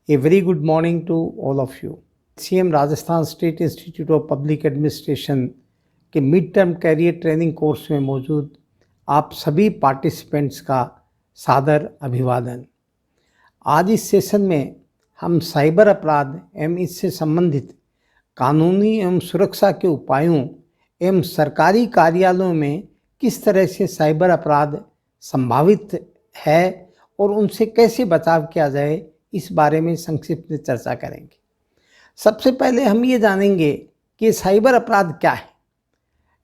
A very good morning to all of you. CM Rajasthan state institute of public administration के mid term career training course में मौजूद आप सभी participants का सादर अभिवादन। आज इस सेशन में हम साइबर अपराध एवं इससे संबंधित कानूनी एवं सुरक्षा के उपायों एवं सरकारी कार्यालयों में किस तरह से साइबर अपराध संभावित है और उनसे कैसे बचाव किया जाए, इस बारे में संक्षिप्त में चर्चा करेंगे। सबसे पहले हम ये जानेंगे कि साइबर अपराध क्या है,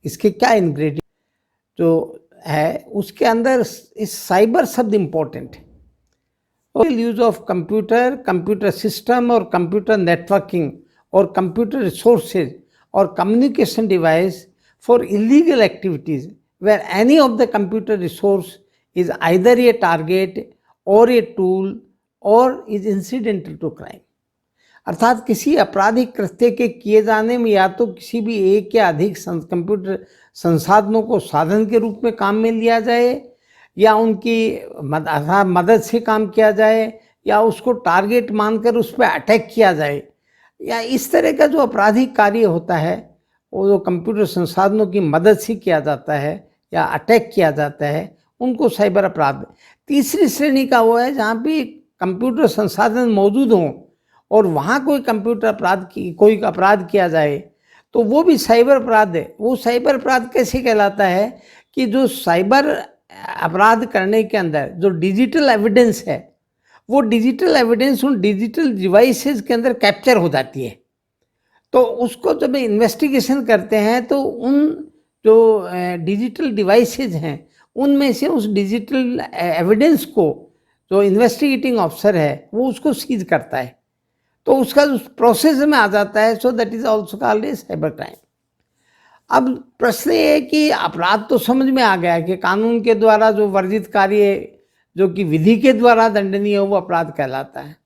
इसके क्या इंग्रेडिएंट जो है, उसके अंदर इस साइबर शब्द इम्पोर्टेंट है। Use of computer, computer system और कंप्यूटर नेटवर्किंग और कंप्यूटर रिसोर्सेज और communication device for illegal activities where any of the computer resource is either a target or a tool or is incidental to crime. अर्थात किसी आपराधिक कृत्य के किए जाने में या तो किसी भी एक या अधिक कंप्यूटर संसाधनों को साधन के रूप में काम में लिया जाए, या उनकी मदद से काम किया जाए, या उसको टारगेट मानकर उस पर अटैक किया जाए, या इस तरह का जो आपराधिक कार्य होता है वो जो कंप्यूटर संसाधनों की मदद से किया जाता है या अटैक किया जाता है, उनको साइबर अपराध। तीसरी श्रेणी का वो है जहाँ भी कंप्यूटर संसाधन मौजूद हों और वहाँ कोई कंप्यूटर कोई अपराध किया जाए तो वो भी साइबर अपराध है। वो साइबर अपराध कैसे कहलाता है कि जो साइबर अपराध करने के अंदर जो डिजिटल एविडेंस है, वो डिजिटल एविडेंस उन डिजिटल डिवाइसेस के अंदर कैप्चर हो जाती है। तो उसको जब इन्वेस्टिगेशन करते हैं तो उन जो डिजिटल डिवाइसेज हैं उनमें से उस डिजिटल एविडेंस को जो इन्वेस्टिगेटिंग ऑफिसर है वो उसको सीज करता है, तो उसका उस प्रोसेस में आ जाता है। So that is also called a cyber crime. अब प्रश्न ये है कि अपराध तो समझ में आ गया कि कानून के द्वारा जो वर्जित कार्य जो कि विधि के द्वारा दंडनीय हो वो अपराध कहलाता है।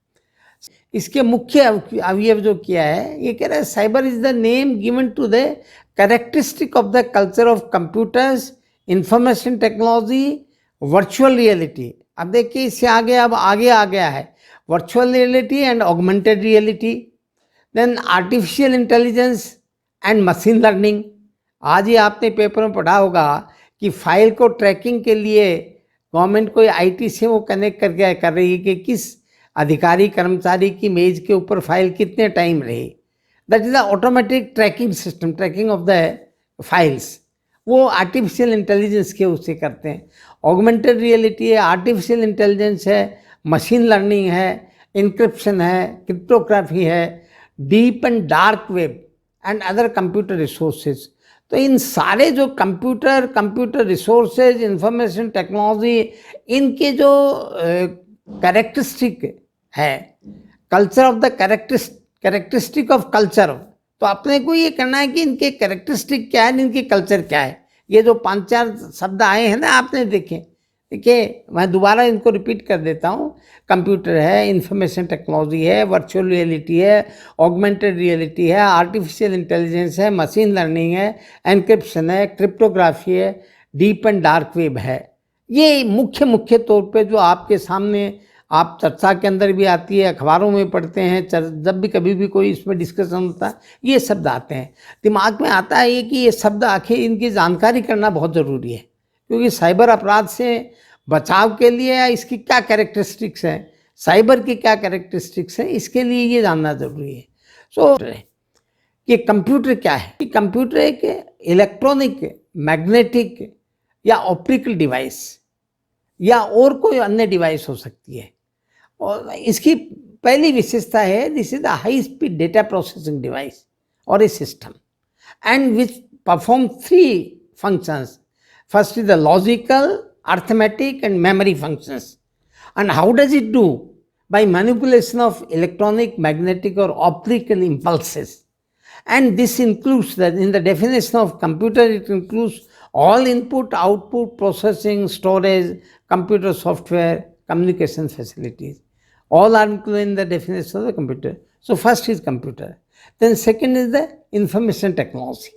इसके मुख्य अवयव जो किया है, ये कह रहा है cyber is the name given to the characteristic of the culture of computers, information technology, virtual reality. अब देखिए इससे आगे अब आगे आ गया है virtual reality and augmented reality, then artificial intelligence and machine learning. आज ही आपने पेपर में पढ़ा होगा कि फाइल को ट्रैकिंग के लिए गवर्नमेंट कोई आईटी से वो कनेक्ट करके कर रही है कि किस अधिकारी कर्मचारी की मेज के ऊपर फाइल कितने टाइम रही। That is the automatic tracking system, tracking of the files, वो आर्टिफिशियल इंटेलिजेंस के उससे करते हैं। ऑगमेंटेड रियलिटी है, आर्टिफिशियल इंटेलिजेंस है, मशीन लर्निंग है, इंक्रिप्शन है, क्रिप्टोग्राफी है, deep and dark web and other computer resources. तो इन सारे जो कंप्यूटर रिसोर्सेज, इंफॉर्मेशन टेक्नोलॉजी, इनके जो कैरेक्टरिस्टिक है, culture of the characteristic of culture, तो अपने को ये करना है कि इनके कैरेक्टरिस्टिक क्या है, इनके कल्चर क्या है। ये जो 5-4 शब्द आए हैं ना, आपने देखिए, मैं दोबारा इनको रिपीट कर देता हूँ। कंप्यूटर है, इंफॉर्मेशन टेक्नोलॉजी है, वर्चुअल रियलिटी है, ऑगमेंटेड रियलिटी है, आर्टिफिशियल इंटेलिजेंस है, मशीन लर्निंग है, एनक्रिप्शन है, क्रिप्टोग्राफी है, डीप एंड डार्क वेब है। ये मुख्य तौर पे जो आपके सामने आप चर्चा के अंदर भी आती है, अखबारों में पढ़ते हैं, जब भी कभी भी कोई इसमें डिस्कशन होता है ये शब्द आते हैं, दिमाग में आता है कि ये शब्द आखिर इनकी जानकारी करना बहुत ज़रूरी है, क्योंकि साइबर अपराध से बचाव के लिए इसकी क्या कैरेक्टरिस्टिक्स हैं, साइबर की क्या कैरेक्टरिस्टिक्स हैं, इसके लिए ये जानना ज़रूरी है। सो कि कंप्यूटर क्या है, कि कंप्यूटर एक इलेक्ट्रॉनिक, मैग्नेटिक या ऑप्टिकल डिवाइस या और कोई अन्य डिवाइस हो सकती है। और इसकी पहली विशेषता है, this is the high speed data processing device और a system and which perform 3 functions. First is the logical, arithmetic and memory functions. And how does it do? By manipulation of electronic, magnetic or optical impulses. And this includes that in the definition of computer, it includes all input, output, processing, storage, computer software, communication facilities. All are included in the definition of the computer. So first is computer. Then second is the information technology.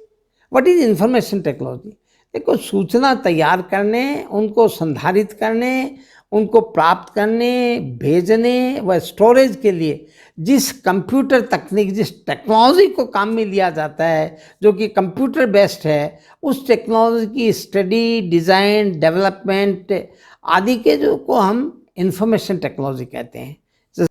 What is information technology? देखो, सूचना तैयार करने, उनको संधारित करने, उनको प्राप्त करने, भेजने व स्टोरेज के लिए जिस कंप्यूटर तकनीक, जिस टेक्नोलॉजी को काम में लिया जाता है जो कि कंप्यूटर बेस्ड है, उस टेक्नोलॉजी की स्टडी, डिज़ाइन, डेवलपमेंट आदि के जो को हम इंफॉर्मेशन टेक्नोलॉजी कहते हैं.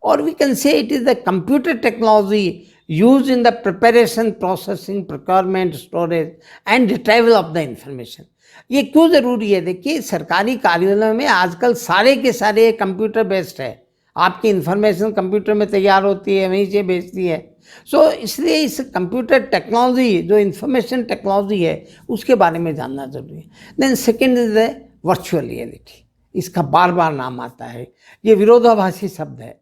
और we can say it is the computer technology use in the preparation, processing, procurement, storage and retrieval of the information. ये क्यों ज़रूरी है? देखिए, सरकारी कार्यालयों में आजकल सारे के सारे कंप्यूटर बेस्ड है. आपकी इंफॉर्मेशन कंप्यूटर में तैयार होती है, वहीं से भेजती है. इसलिए इस कंप्यूटर टेक्नोलॉजी, जो इंफॉर्मेशन टेक्नोलॉजी है, उसके बारे में जानना ज़रूरी है. Then second is the virtual reality. इसका बार बार नाम आता है. ये विरोधाभासी शब्द है.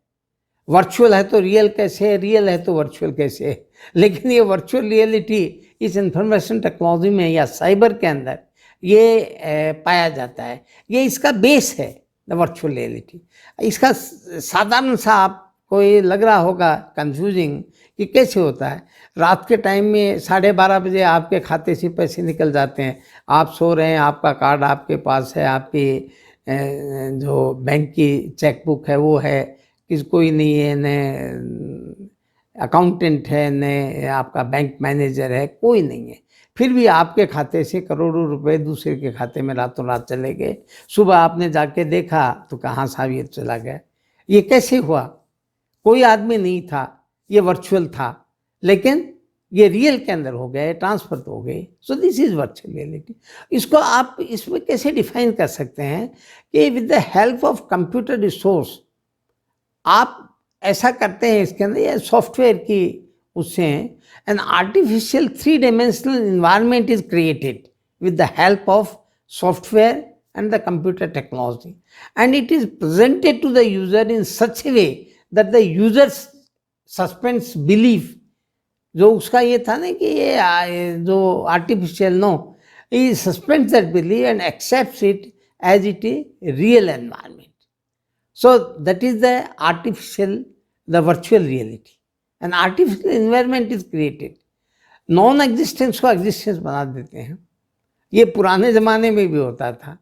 वर्चुअल है तो रियल कैसे है, रियल है तो वर्चुअल कैसे है? लेकिन ये वर्चुअल रियलिटी इस इंफॉर्मेशन टेक्नोलॉजी में या साइबर के अंदर ये पाया जाता है. ये इसका बेस है, द वर्चुअल रियलिटी. इसका साधारण सा आपको ये लग रहा होगा कंफ्यूजिंग कि कैसे होता है. रात के टाइम में 12:30 बजे आपके खाते से पैसे निकल जाते हैं. आप सो रहे हैं, आपका कार्ड आपके पास है, आपकी जो बैंक की चेकबुक है वो है, कोई नहीं है, न अकाउंटेंट है, न आपका बैंक मैनेजर है, कोई नहीं है. फिर भी आपके खाते से करोड़ों रुपए दूसरे के खाते में रातों रात चले गए. सुबह आपने जाके देखा तो कहाँ साहब ये चला गया. ये कैसे हुआ? कोई आदमी नहीं था, ये वर्चुअल था, लेकिन ये रियल के अंदर हो गए, ट्रांसफर तो हो गए. So this is virtual reality. इसको आप इसमें कैसे डिफाइन कर सकते हैं कि with the help of computer resource आप ऐसा करते हैं. इसके अंदर ये सॉफ्टवेयर की उससे an artificial three-dimensional environment is created with the help of software and the computer technology, and it is presented to the user in such a way that the user suspends belief. जो उसका ये था ना कि ये जो artificial he suspends that belief and accepts it as it is real environment. So that is the virtual reality. An artificial environment is created. Non existence को existence बना देते हैं. ये पुराने ज़माने में भी होता था.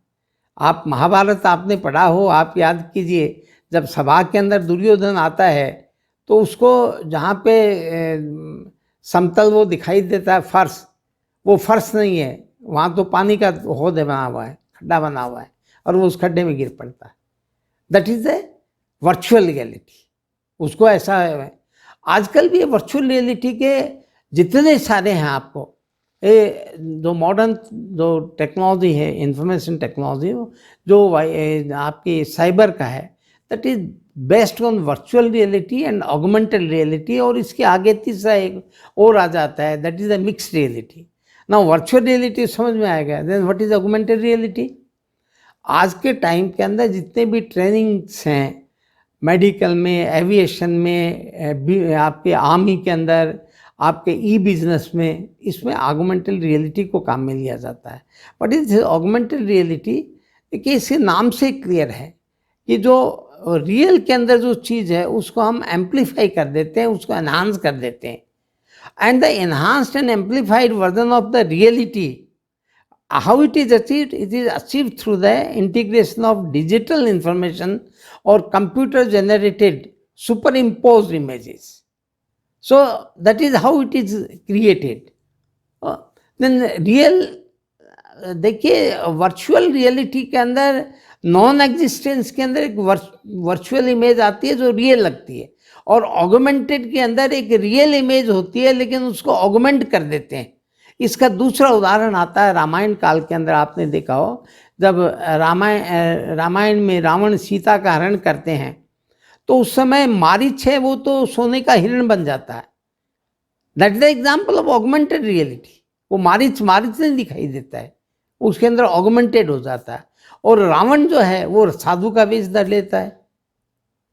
आप महाभारत आपने पढ़ा हो, आप याद कीजिए, जब सभा के अंदर दुर्योधन आता है तो उसको जहाँ पे समतल वो दिखाई देता है फर्श, वो फर्श नहीं है, वहाँ तो पानी का हौद बना हुआ है, खड्डा बना हुआ है, और वो उस खड्डे में गिर पड़ता है. That is the virtual reality. उसको ऐसा है. आजकल भी वर्चुअल रियलिटी के जितने सारे हैं, आपको ये जो मॉडर्न जो टेक्नोलॉजी है, इंफॉर्मेशन टेक्नोलॉजी, जो आपकी साइबर का है, that is based on virtual reality and augmented reality. और इसके आगे तीसरा एक और आ जाता है, that is the mixed reality. ना वर्चुअल रियलिटी समझ में आएगा. Then what is augmented reality? आज के टाइम के अंदर जितने भी ट्रेनिंग्स हैं, मेडिकल में, एविएशन में, आपके आर्मी के अंदर, आपके ई बिजनेस में, इसमें ऑगमेंटेड रियलिटी को काम में लिया जाता है. बट इस ऑगमेंटेड रियलिटी कि इसके नाम से क्लियर है कि जो रियल के अंदर जो चीज़ है उसको हम एम्पलीफाई कर देते हैं, उसको एनहांस कर देते हैं. And the enhanced and amplified version of the reality, how it is achieved? It is achieved through the integration of digital information or computer generated superimposed images. So that is how it is created. Then real, देखिए virtual reality के अंदर, non existence के अंदर एक virtual image आती है जो real लगती है, और ऑगमेंटेड के अंदर एक रियल इमेज होती है लेकिन उसको ऑगमेंट कर देते हैं. इसका दूसरा उदाहरण आता है रामायण काल के अंदर. आपने देखा हो, जब रामायण में रावण सीता का हरण करते हैं तो उस समय मारीच है, वो तो सोने का हिरण बन जाता है. That is the example of augmented reality. वो मारीच नहीं दिखाई देता है, उसके अंदर ऑगमेंटेड हो जाता है. और रावण जो है वो साधु का वेश धर लेता है.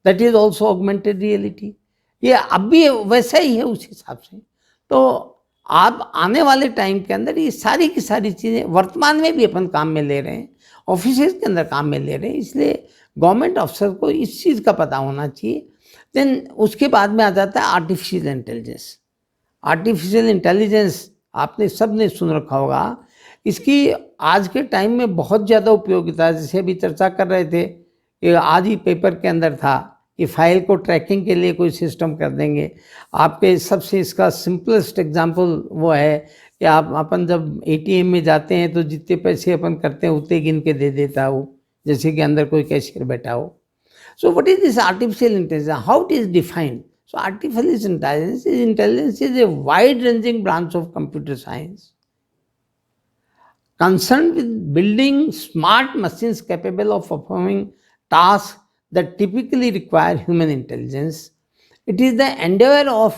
That is also augmented reality. ये अब भी वैसा ही है उस हिसाब से. तो आप आने वाले टाइम के अंदर ये सारी की सारी चीज़ें वर्तमान में भी अपन काम में ले रहे हैं, ऑफिस के अंदर काम में ले रहे हैं. इसलिए गवर्नमेंट अफसर को इस चीज़ का पता होना चाहिए. देन उसके बाद में आ जाता है आर्टिफिशियल इंटेलिजेंस. आर्टिफिशियल इंटेलिजेंस आपने सब ने सुन रखा होगा. इसकी आज के टाइम में बहुत ज़्यादा उपयोगिता है. जैसे अभी चर्चा कर रहे थे ये आज ही पेपर के अंदर था कि फाइल को ट्रैकिंग के लिए कोई सिस्टम कर देंगे। आपके सबसे इसका सिंपलेस्ट एग्जांपल वो है कि आप अपन जब एटीएम में जाते हैं तो जितने पैसे अपन करते हैं उतने गिन के दे देता है वो, जैसे कि अंदर कोई कैशियर बैठा हो। So what is this artificial intelligence? How it is defined? So artificial intelligence is a wide-ranging branch of computer science concerned with building smart machines capable of performing tasks that typically require human intelligence. It is the endeavor of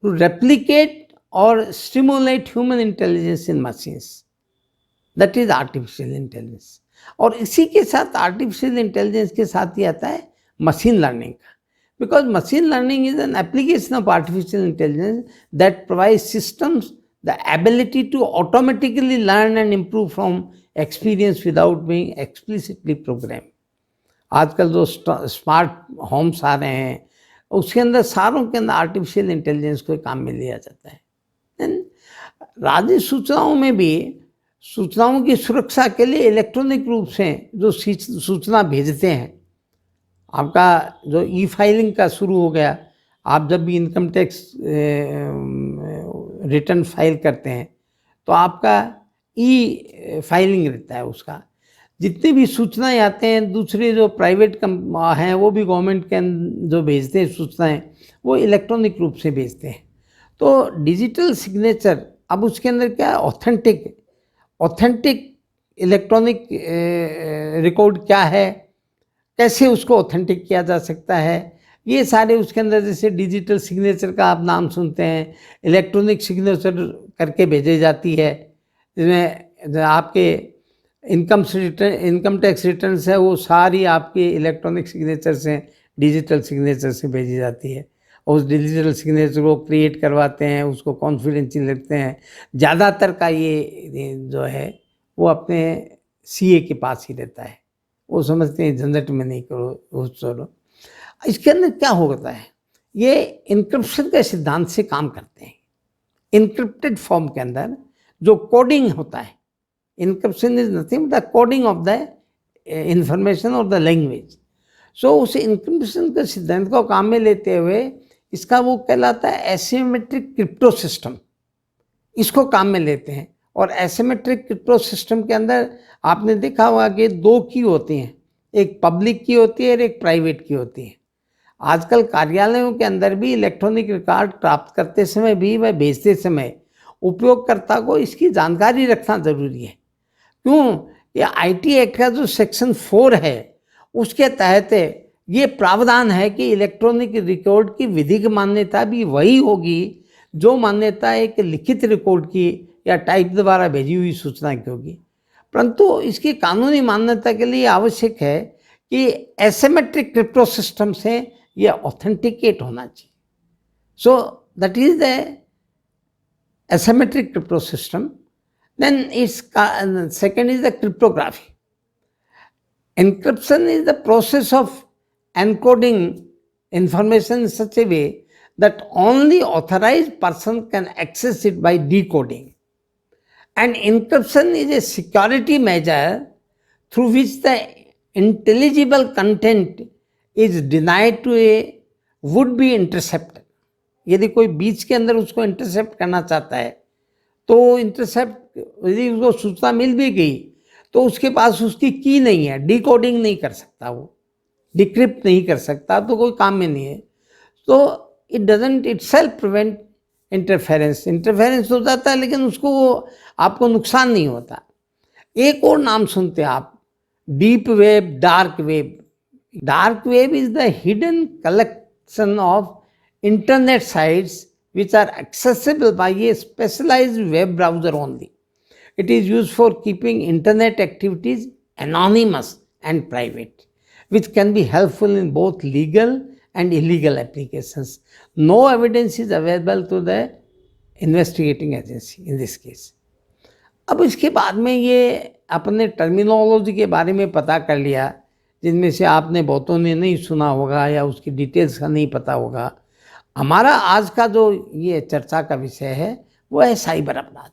to replicate or stimulate human intelligence in machines. That is artificial intelligence. और इसी के साथ artificial intelligence के साथ ही आता है machine learning का, because machine learning is an application of artificial intelligence that provide systems the ability to automatically learn and improve from experience without being explicitly program. आजकल जो स्मार्ट होम्स आ रहे हैं उसके अंदर सारों के अंदर आर्टिफिशियल इंटेलिजेंस को काम में लिया जाता है। राज्य सूचनाओं में भी सूचनाओं की सुरक्षा के लिए इलेक्ट्रॉनिक रूप से जो सूचना भेजते हैं, आपका जो ई फाइलिंग का शुरू हो गया, आप जब भी इनकम टैक्स रिटर्न फाइल करते हैं तो आपका ई फाइलिंग रहता है, उसका जितनी भी सूचनाएं आते हैं दूसरे जो प्राइवेट हैं वो भी गवर्नमेंट के जो भेजते हैं सूचनाएं वो इलेक्ट्रॉनिक रूप से भेजते हैं। तो डिजिटल सिग्नेचर अब उसके अंदर क्या है, ऑथेंटिक इलेक्ट्रॉनिक रिकॉर्ड क्या है, कैसे उसको ऑथेंटिक किया जा सकता है, ये सारे उसके अंदर जैसे डिजिटल सिग्नेचर का आप नाम सुनते हैं, इलेक्ट्रॉनिक सिग्नेचर करके भेजी जाती है, जिसमें आपके इनकम टैक्स रिटर्न है वो सारी आपके इलेक्ट्रॉनिक सिग्नेचर से डिजिटल सिग्नेचर से भेजी जाती है। उस डिजिटल सिग्नेचर को क्रिएट करवाते हैं, उसको कॉन्फिडेंशियल रखते हैं। ज़्यादातर का ये जो है वो अपने सीए के पास ही रहता है, वो समझते हैं झंझट में नहीं करो उस छोड़ो। इसके अंदर क्या होता है, ये इनक्रिप्शन के सिद्धांत से काम करते हैं। इनक्रिप्टेड फॉर्म के अंदर जो कोडिंग होता है, encryption is nothing the coding of the information और द लैंग्वेज। सो उस इनक्रिप्शन के सिद्धांत को काम में लेते हुए इसका वो कहलाता है एसिमेट्रिक क्रिप्टो सिस्टम, इसको काम में लेते हैं। और एसिमेट्रिक क्रिप्टो सिस्टम के अंदर आपने देखा होगा कि दो की होती हैं, एक पब्लिक की होती है और एक प्राइवेट की होती है। आजकल कार्यालयों के अंदर भी इलेक्ट्रॉनिक रिकॉर्ड प्राप्त करते समय भी व भेजते समय उपयोगकर्ता को इसकी जानकारी रखना जरूरी है। क्यों, ये आईटी एक्ट का जो सेक्शन 4 है उसके तहत ये प्रावधान है कि इलेक्ट्रॉनिक रिकॉर्ड की विधिक मान्यता भी वही होगी जो मान्यता एक लिखित रिकॉर्ड की या टाइप द्वारा भेजी हुई सूचना की होगी। परंतु इसकी कानूनी मान्यता के लिए आवश्यक है कि एसिमेट्रिक क्रिप्टो सिस्टम से ये ऑथेंटिकेट होना चाहिए। So that is the asymmetric crypto system. Then its second is the cryptography. Encryption is the process of encoding information in such a way that only authorized person can access it by decoding. And encryption is a security measure through which the intelligible content is denied to a would-be interceptor. यदि कोई बीच के अंदर उसको intercept करना चाहता है तो intercept यदि उसको सूचना मिल भी गई तो उसके पास उसकी की नहीं है, डिकोडिंग नहीं कर सकता, वो डिक्रिप्ट नहीं कर सकता, तो कोई काम में नहीं है। तो it doesn't itself prevent interference हो जाता है लेकिन उसको वो आपको नुकसान नहीं होता। एक और नाम सुनते हैं आप, deep web, dark web. Dark web is the hidden collection of internet sites which are accessible by a specialized web browser only. It is used for keeping internet activities anonymous and private, which can be helpful in both legal and illegal applications. No evidence is available to the investigating agency in this case. अब इसके बाद में ये अपने terminology के बारे में पता कर लिया, जिनमें से आपने बहुतों ने नहीं सुना होगा या उसकी डिटेल्स का नहीं पता होगा। हमारा आज का जो ये चर्चा का विषय है वो है साइबर अपराध।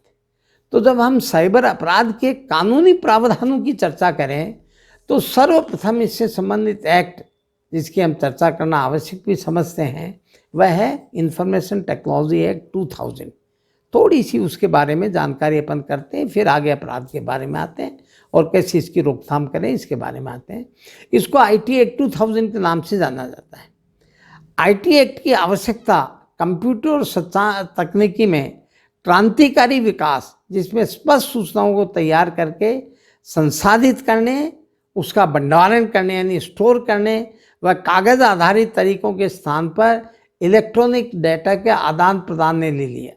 तो जब हम साइबर अपराध के कानूनी प्रावधानों की चर्चा करें तो सर्वप्रथम इससे संबंधित एक्ट जिसकी हम चर्चा करना आवश्यक भी समझते हैं वह है इंफॉर्मेशन टेक्नोलॉजी एक्ट 2000। थोड़ी सी उसके बारे में जानकारी अपन करते हैं, फिर आगे अपराध के बारे में आते हैं और कैसे इसकी रोकथाम करें इसके बारे में आते हैं। इसको आईटी एक्ट 2000 के नाम से जाना जाता है। आईटी एक्ट की आवश्यकता कंप्यूटर और संचार तकनीकी में क्रांतिकारी विकास, जिसमें स्पष्ट सूचनाओं को तैयार करके संसाधित करने, उसका भंडारण करने यानी स्टोर करने व कागज आधारित तरीकों के स्थान पर इलेक्ट्रॉनिक डेटा के आदान प्रदान ने ले लिया।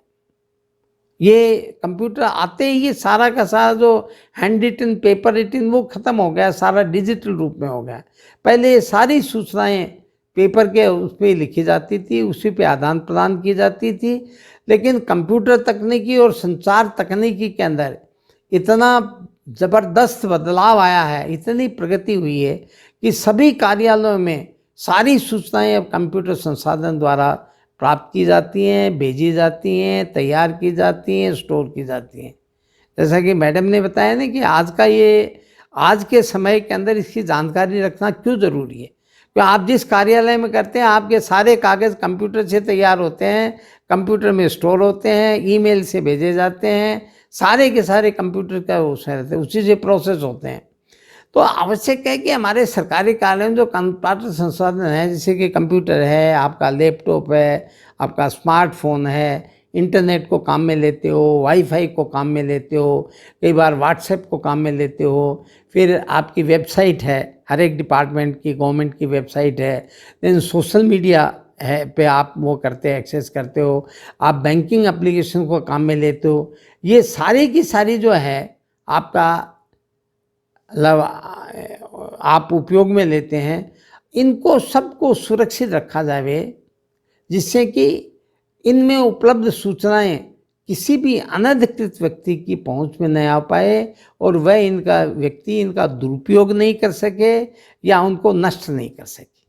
ये कंप्यूटर आते ही ये सारा का सारा जो हैंड रिटन पेपर रिटन वो खत्म हो गया, सारा डिजिटल रूप में हो गया। पहले ये सारी सूचनाएं पेपर के उस पर लिखी जाती थी, उसी पे आदान प्रदान की जाती थी, लेकिन कंप्यूटर तकनीकी और संचार तकनीकी के अंदर इतना ज़बरदस्त बदलाव आया है, इतनी प्रगति हुई है कि सभी कार्यालयों में सारी सूचनाएं अब कंप्यूटर संसाधन द्वारा प्राप्त की जाती हैं, भेजी जाती हैं, तैयार की जाती हैं, स्टोर की जाती हैं। जैसा कि मैडम ने बताया ना कि आज के समय के अंदर इसकी जानकारी रखना क्यों ज़रूरी है। तो आप जिस कार्यालय में करते हैं आपके सारे कागज़ कंप्यूटर से तैयार होते हैं, कंप्यूटर में स्टोर होते हैं, ईमेल से भेजे जाते हैं, सारे के सारे कंप्यूटर का उसमें रहते हैं, उसी से प्रोसेस होते हैं। तो आवश्यक है कि हमारे सरकारी कार्यालय में जो कंप्यूटर संसाधन है, जैसे कि कंप्यूटर है, आपका लैपटॉप है, आपका स्मार्टफोन है, इंटरनेट को काम में लेते हो, वाईफाई को काम में लेते हो, कई बार व्हाट्सएप को काम में लेते हो, फिर आपकी वेबसाइट है, हर एक डिपार्टमेंट की गवर्नमेंट की वेबसाइट है, देन सोशल मीडिया है पे आप वो करते हैं, एक्सेस करते हो, आप बैंकिंग एप्लीकेशन को काम में लेते हो। ये सारी की सारी जो है आपका आप उपयोग में लेते हैं, इनको सबको सुरक्षित रखा जाए जिससे कि इनमें उपलब्ध सूचनाएं किसी भी अनधिकृत व्यक्ति की पहुंच में न आ पाए और वह इनका दुरुपयोग नहीं कर सके या उनको नष्ट नहीं कर सके।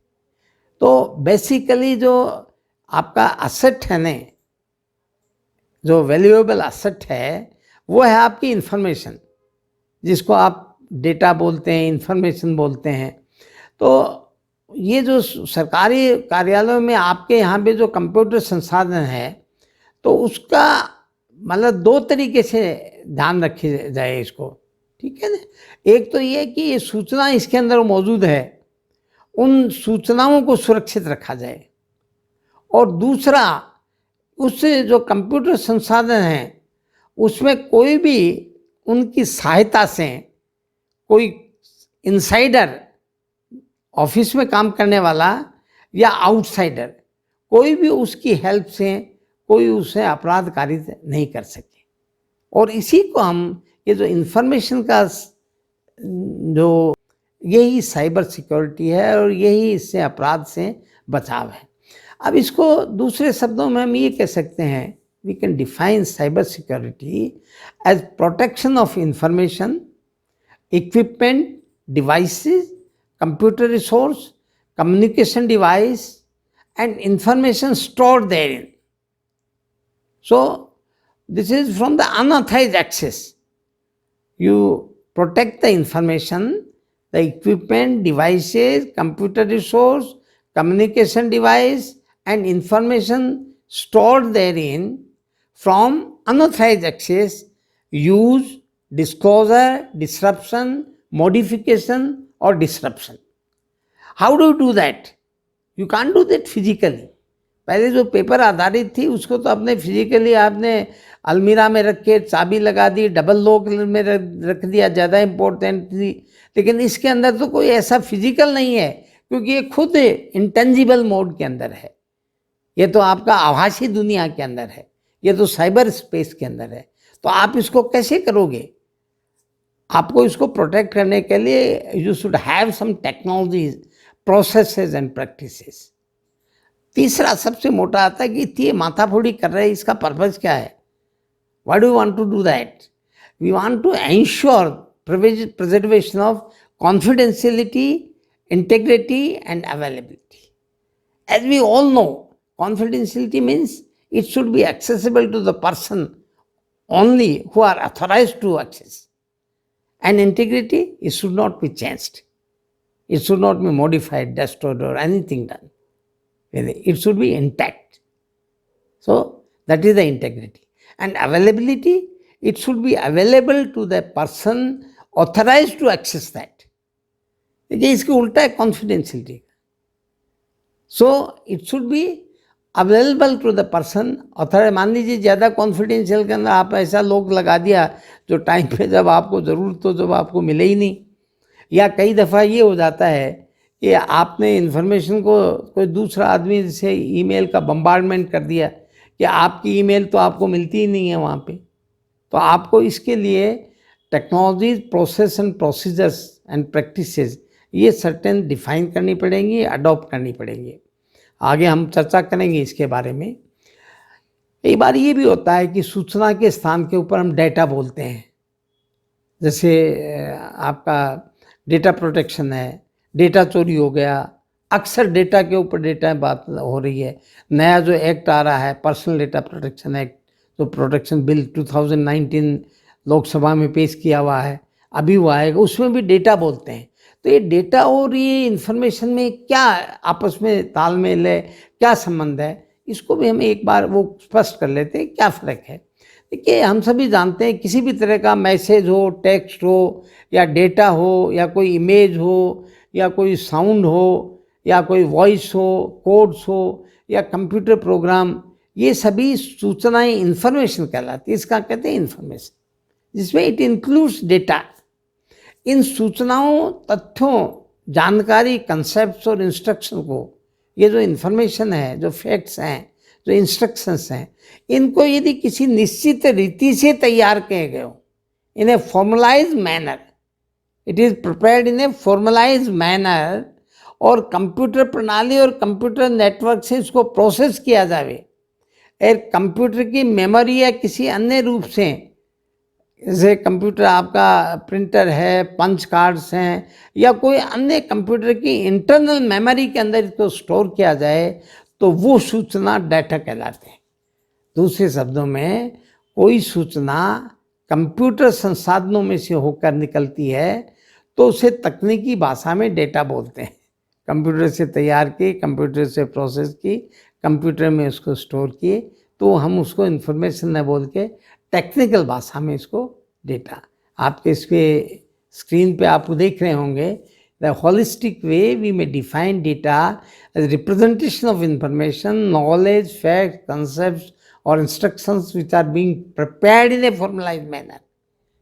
तो बेसिकली जो आपका असेट है न, जो वैल्यूएबल असेट है वो है आपकी इंफॉर्मेशन, जिसको आप डेटा बोलते हैं, इंफॉर्मेशन बोलते हैं। तो ये जो सरकारी कार्यालयों में आपके यहाँ पे जो कंप्यूटर संसाधन है तो उसका मतलब दो तरीके से ध्यान रखी जाए इसको, ठीक है ना। एक तो ये कि ये सूचना इसके अंदर मौजूद है, उन सूचनाओं को सुरक्षित रखा जाए, और दूसरा उससे जो कंप्यूटर संसाधन है उसमें कोई भी उनकी सहायता से कोई इनसाइडर ऑफिस में काम करने वाला या आउटसाइडर कोई भी उसकी हेल्प से कोई उसे अपराध कारित नहीं कर सके। और इसी को हम ये जो इंफॉर्मेशन का जो यही साइबर सिक्योरिटी है और यही इससे अपराध से बचाव है। अब इसको दूसरे शब्दों में हम ये कह सकते हैं, we can define cyber security as protection of information, equipment, devices, computer resource, communication device and information stored therein. So this is from the unauthorized access. You protect the information, the equipment, devices, computer resource, communication device and information stored therein from unauthorized access, use, disclosure, disruption, modification or disruption. How do you do that? You can't do that physically. पहले जो paper आधारित थी उसको तो अपने physically आपने अलमीरा में रख के चाबी लगा दी, डबल लॉक में रख दिया, ज़्यादा इम्पोर्टेंट थी। लेकिन इसके अंदर तो कोई ऐसा फिजिकल नहीं है क्योंकि ये खुद इंटेंजिबल मोड के अंदर है। ये तो आपका आभासी दुनिया के अंदर है, ये तो साइबर स्पेस के अंदर है। तो आप इसको कैसे करोगे? आपको इसको प्रोटेक्ट करने के लिए you should have some technologies, processes and practices. तीसरा सबसे मोटा आता है कि ये माथाफोड़ी कर रहे हैं, इसका पर्पज क्या है? Why do you want to do that? We want to ensure preservation of confidentiality, integrity and availability. As we all know, confidentiality means it should be accessible to the person only who are authorized to access. And integrity, it should not be changed. It should not be modified, destroyed, or anything done. It should be intact. So that is the integrity. And availability, it should be available to the person authorized to access that. देखिए इसके उल्टा है confidentiality. So it should be available to the person authorise. मान लीजिए ज़्यादा confidential के अंदर आप ऐसा लोग लगा दिया जो टाइम पे जब आपको ज़रूरत हो जब आपको मिले ही नहीं. या कई दफ़ा ये हो जाता है कि आपने इन्फॉर्मेशन को कोई दूसरा आदमी से ईमेल का बम्बार्डमेंट कर दिया कि आपकी ईमेल तो आपको मिलती ही नहीं है वहाँ पे. तो आपको इसके लिए technologies, process and procedures and practices ये सर्टेन डिफाइन करनी पड़ेंगी, अडॉप्ट करनी पड़ेंगी. आगे हम चर्चा करेंगे इसके बारे में. कई बार ये भी होता है कि सूचना के स्थान के ऊपर हम डेटा बोलते हैं. जैसे आपका डेटा प्रोटेक्शन है, डेटा चोरी हो गया. अक्सर डेटा के ऊपर डेटा बात हो रही है. नया जो एक्ट आ रहा है पर्सनल डेटा प्रोटेक्शन एक्ट, जो प्रोटेक्शन बिल 2019 लोकसभा में पेश किया हुआ है, अभी वो आएगा, उसमें भी डेटा बोलते हैं. तो ये डेटा और ये इन्फॉर्मेशन में क्या आपस में तालमेल है, क्या संबंध है, इसको भी हम एक बार वो स्पष्ट कर लेते हैं क्या फ़र्क है. देखिए हम सभी जानते हैं किसी भी तरह का मैसेज हो, टेक्स्ट हो या डेटा हो या कोई इमेज हो या कोई साउंड हो या कोई वॉइस हो, कोड्स हो या कंप्यूटर प्रोग्राम, ये सभी सूचनाएं इन्फॉर्मेशन कहलाती है. इसका कहते हैं इन्फॉर्मेशन, जिसमें इट इंक्लूड्स डेटा. इन सूचनाओं, तथ्यों, जानकारी, कंसेप्ट्स और इंस्ट्रक्शन को, ये जो इन्फॉर्मेशन है, जो फैक्ट्स हैं, जो इंस्ट्रक्शंस हैं, इनको यदि किसी निश्चित रीति से तैयार किए गए हो, in a formalise manner, it is prepared in a formalise manner, और कंप्यूटर प्रणाली और कंप्यूटर नेटवर्क से इसको प्रोसेस किया जाए, एक कंप्यूटर की मेमोरी या किसी अन्य रूप से, जैसे कंप्यूटर आपका प्रिंटर है, पंच कार्ड्स हैं या कोई अन्य कंप्यूटर की इंटरनल मेमोरी के अंदर इसको स्टोर किया जाए, तो वो सूचना डाटा कहलाते हैं. दूसरे शब्दों में कोई सूचना कंप्यूटर संसाधनों में से होकर निकलती है तो उसे तकनीकी भाषा में डेटा बोलते हैं. कंप्यूटर से तैयार की, कंप्यूटर से प्रोसेस की, कंप्यूटर में उसको स्टोर किए, तो हम उसको इन्फॉर्मेशन न बोल के टेक्निकल भाषा में इसको डेटा. आपके इसके स्क्रीन पे आप देख रहे होंगे, the holistic way we may define data as representation of information, knowledge, fact, concept और instructions which are being prepared in a formalized manner.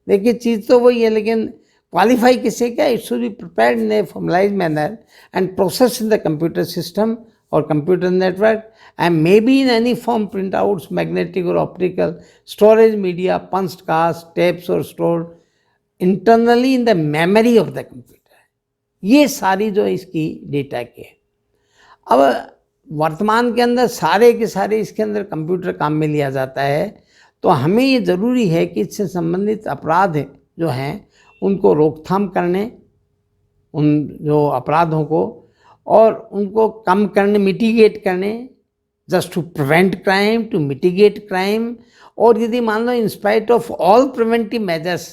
देखिए चीज़ तो वही है, लेकिन क्वालिफाई किसे क्या, it should be prepared in a formalized manner and process in the computer system or computer network, and maybe in any form, printouts, magnetic or optical, storage media, punched cards, tapes or stored internally in the memory of the computer. ये सारी जो इसकी data की है. अब वर्तमान के अंदर सारे के सारे इसके अंदर कंप्यूटर काम में लिया जाता है, तो हमें ये ज़रूरी है कि इससे संबंधित अपराध जो हैं उनको रोकथाम करने, उन जो अपराधों को और उनको कम करने, मिटिगेट करने, just to prevent crime, to mitigate crime. और यदि मान लो in spite of all preventive measures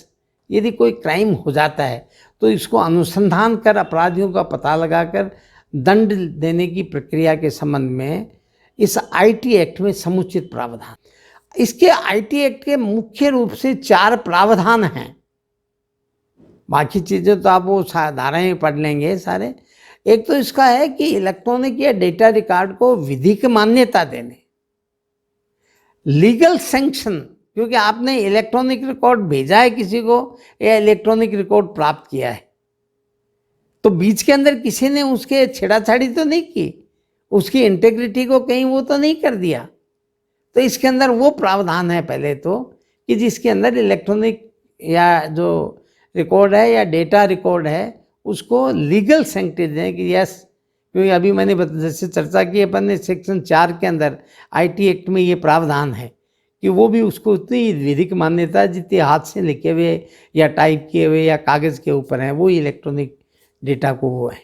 यदि कोई क्राइम हो जाता है तो इसको अनुसंधान कर अपराधियों का पता लगाकर दंड देने की प्रक्रिया के संबंध में इस आईटी एक्ट में समुचित प्रावधान. इसके आईटी एक्ट के मुख्य रूप से 4 प्रावधान हैं. बाकी चीज़ें तो आप वो धाराएँ पढ़ लेंगे सारे. एक तो इसका है कि इलेक्ट्रॉनिक या डेटा रिकॉर्ड को विधिक मान्यता देने, लीगल सैंक्शन, क्योंकि आपने इलेक्ट्रॉनिक रिकॉर्ड भेजा है किसी को या इलेक्ट्रॉनिक रिकॉर्ड प्राप्त किया है, तो बीच के अंदर किसी ने उसके छेड़ाछाड़ी तो नहीं की, उसकी इंटेग्रिटी को कहीं वो तो नहीं कर दिया. तो इसके अंदर वो प्रावधान है पहले तो कि जिसके अंदर इलेक्ट्रॉनिक या जो रिकॉर्ड है या डेटा रिकॉर्ड है उसको लीगल सैंक्टिटी दें कि यस, क्योंकि अभी मैंने जैसे चर्चा की अपन ने सेक्शन 4 के अंदर आईटी एक्ट में ये प्रावधान है कि वो भी उसको उतनी विधिक मान्यता जितनी हाथ से लिखे हुए या टाइप किए हुए या कागज़ के ऊपर हैं वो इलेक्ट्रॉनिक डेटा को वो है.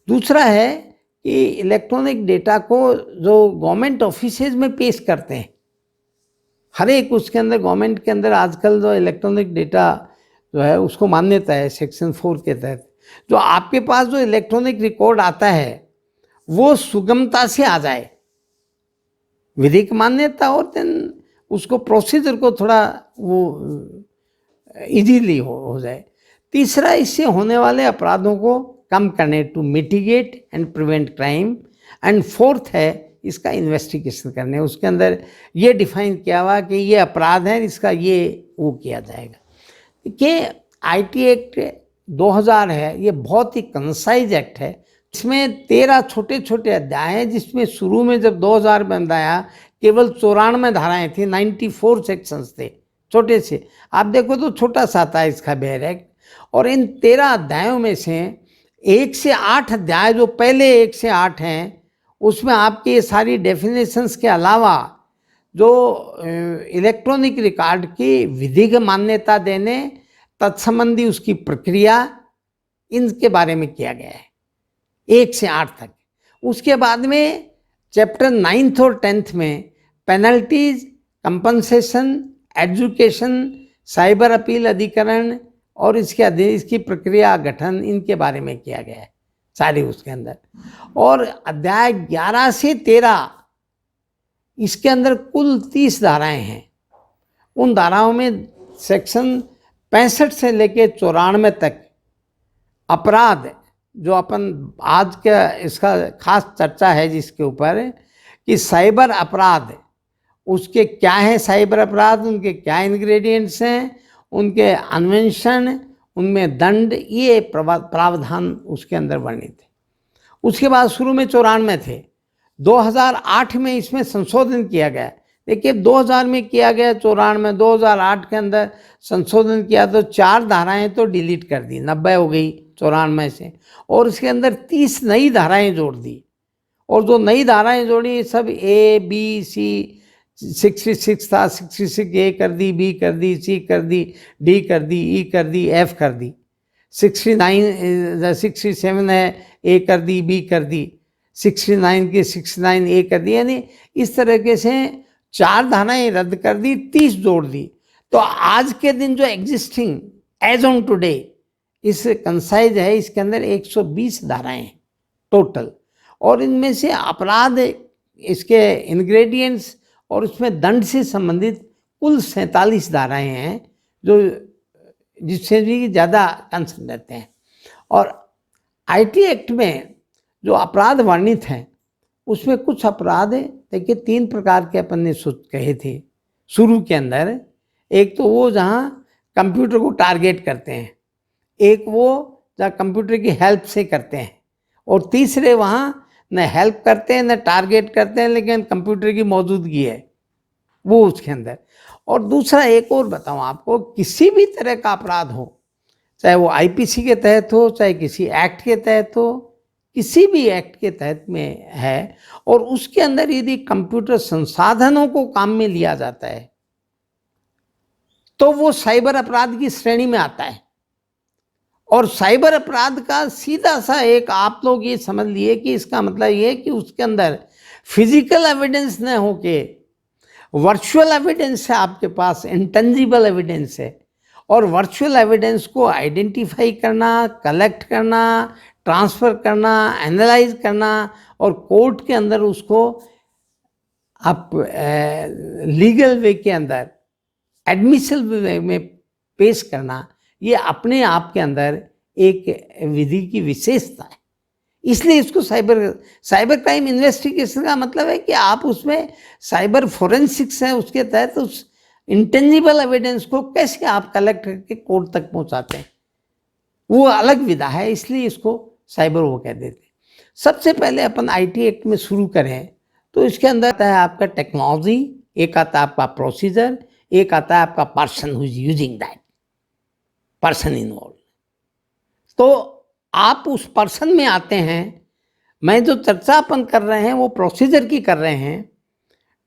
दूसरा है कि इलेक्ट्रॉनिक डेटा को जो गवर्नमेंट ऑफिसेज में पेश करते हैं, हर एक उसके अंदर गवर्नमेंट के अंदर आजकल जो इलेक्ट्रॉनिक डेटा जो है उसको मान्यता है सेक्शन 4 के तहत जो आपके पास जो इलेक्ट्रॉनिक रिकॉर्ड आता है वो सुगमता से आ जाए, विधिक मान्यता और देन उसको प्रोसीजर को थोड़ा वो इजीली हो जाए। तीसरा, इससे होने वाले अपराधों को कम करने, to mitigate and prevent crime. And fourth है इसका इन्वेस्टिगेशन करने, उसके अंदर ये डिफाइन किया हुआ कि ये अपराध है, इसका ये वो किया जाएगा। कि आईटी एक्ट 2000 है, ये बहुत ही कंसाइज एक्ट है। इसमें 13 छोटे छोटे अध्याय हैं, जिसमें शुरू में जब 2000 में बनाया केवल 94 धाराएं थी, 94 सेक्शंस थे छोटे से। आप देखो तो छोटा सा था इसका बेयर एक्ट। और इन 13 अध्यायों में से 1 से 8 अध्याय, जो पहले 1 से 8 हैं, उसमें आपके सारी डेफिनेशंस के अलावा जो इलेक्ट्रॉनिक रिकॉर्ड की विधिक मान्यता देने, तत्संबंधी उसकी प्रक्रिया, इनके बारे में किया गया है 1 से 8 तक। उसके बाद में चैप्टर 9 और 10 में penalties, compensation, education, cyber appeal अधिकरण और इसकी प्रक्रिया गठन, इनके बारे में किया गया है सारे उसके अंदर। और अध्याय 11 से 13 इसके अंदर कुल 30 धाराएं हैं। उन धाराओं में सेक्शन 65 से लेके 94 तक अपराध, जो अपन आज का इसका खास चर्चा है जिसके ऊपर कि साइबर अपराध, उसके क्या है साइबर अपराध, उनके क्या इंग्रेडिएंट्स हैं, उनके अन्वेषण, उनमें दंड, ये प्रावधान उसके अंदर वर्णित थे। उसके बाद शुरू में 94 थे, 2008 में इसमें संशोधन किया गया। देखिए 2000 में किया गया, 94, 2008 के अंदर संशोधन किया तो 4 धाराएं तो डिलीट कर दी, 90 हो गई 94 से, और उसके अंदर 30 नई धाराएं जोड़ दी। और जो नई धाराएं जोड़ी सब ए बी सी, 66 था, 66 ए कर दी, बी कर दी, सी कर दी, डी कर दी, ई कर दी, एफ कर दी। 67 है, ए कर दी, बी कर दी, 69 की 69 ए कर दी। यानी इस तरीके से 4 धाराएं रद्द कर दी, 30 जोड़ दी। तो आज के दिन जो एग्जिस्टिंग एज ऑन टुडे इस कंसाइज है, इसके अंदर 120 धाराएं हैं टोटल। और इनमें से अपराध, इसके इंग्रेडिएंट्स और उसमें दंड से संबंधित कुल 47 धाराएं हैं, जो जिससे भी ज़्यादा कंसर्न रहते हैं। और आईटी एक्ट में जो अपराध वर्णित हैं, उसमें कुछ अपराध देखिए 3 प्रकार के अपन ने कहे थे शुरू के अंदर। एक तो वो जहाँ कंप्यूटर को टारगेट करते हैं, एक वो जहाँ कंप्यूटर की हेल्प से करते हैं, और तीसरे वहाँ न हेल्प करते हैं न टारगेट करते हैं, लेकिन कंप्यूटर की मौजूदगी है वो उसके अंदर। और दूसरा एक और बताऊं आपको, किसी भी तरह का अपराध हो, चाहे वो आईपीसी के तहत हो, चाहे किसी एक्ट के तहत हो, किसी भी एक्ट के तहत में है, और उसके अंदर यदि कंप्यूटर संसाधनों को काम में लिया जाता है तो वो साइबर अपराध की श्रेणी में आता है। और साइबर अपराध का सीधा सा एक, आप लोग ये समझ लिए कि इसका मतलब ये कि उसके अंदर फिजिकल एविडेंस न होके वर्चुअल एविडेंस है आपके पास, इंटेंजिबल एविडेंस है। और वर्चुअल एविडेंस को आइडेंटिफाई करना, कलेक्ट करना, ट्रांसफ़र करना, एनालाइज करना और कोर्ट के अंदर उसको आप लीगल वे के अंदर, एडमिसल वे में पेश करना, ये अपने आप के अंदर एक विधि की विशेषता है। इसलिए इसको साइबर क्राइम इन्वेस्टिगेशन का मतलब है कि आप उसमें साइबर फोरेंसिक्स है, उसके तहत उस इंटेंजिबल एविडेंस को कैसे आप कलेक्ट करके कोर्ट तक पहुंचाते हैं, वो अलग विधा है। इसलिए इसको साइबर वो कह देते हैं। सबसे पहले अपन आईटी एक्ट में शुरू करें तो इसके अंदर आता है आपका टेक्नोलॉजी, एक आता है आपका प्रोसीजर, एक आता है आपका person who is using that, person involve. तो आप उस पर्सन में आते हैं। मैं जो चर्चा अपन कर रहे हैं वो प्रोसीजर की कर रहे हैं।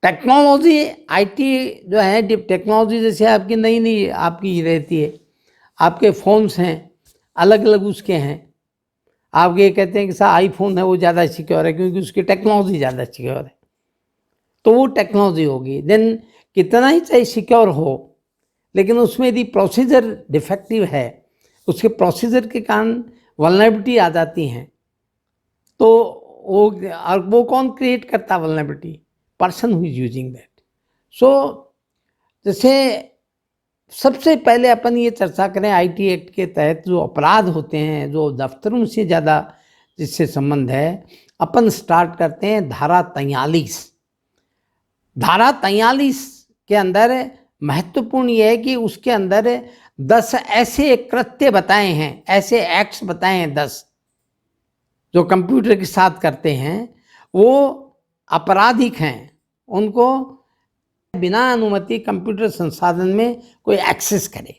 टेक्नोलॉजी, आईटी जो है, टेक्नोलॉजी जैसे आपकी नई नई आपकी रहती है, आपके फ़ोन्स हैं अलग अलग उसके हैं। आप ये कहते हैं कि सर आईफोन है वो ज़्यादा सिक्योर है क्योंकि उसकी टेक्नोलॉजी ज़्यादा सिक्योर है, तो वो टेक्नोलॉजी होगी। देन कितना ही चाहे सिक्योर हो, लेकिन उसमें यदि प्रोसीजर डिफेक्टिव है, उसके प्रोसीजर के कारण वल्नरेबिलिटी आ जाती हैं, तो वो कौन क्रिएट करता है vulnerability? Person who is using that. So जैसे सबसे पहले अपन ये चर्चा करें आईटी एक्ट के तहत जो अपराध होते हैं, जो दफ्तरों से ज़्यादा जिससे संबंध है, अपन स्टार्ट करते हैं धारा 43। धारा 43 के अंदर महत्वपूर्ण यह है कि उसके अंदर 10 ऐसे कृत्य बताए हैं, ऐसे एक्ट्स बताए हैं 10 जो कंप्यूटर के साथ करते हैं, वो आपराधिक हैं। उनको बिना अनुमति कंप्यूटर संसाधन में कोई एक्सेस करे।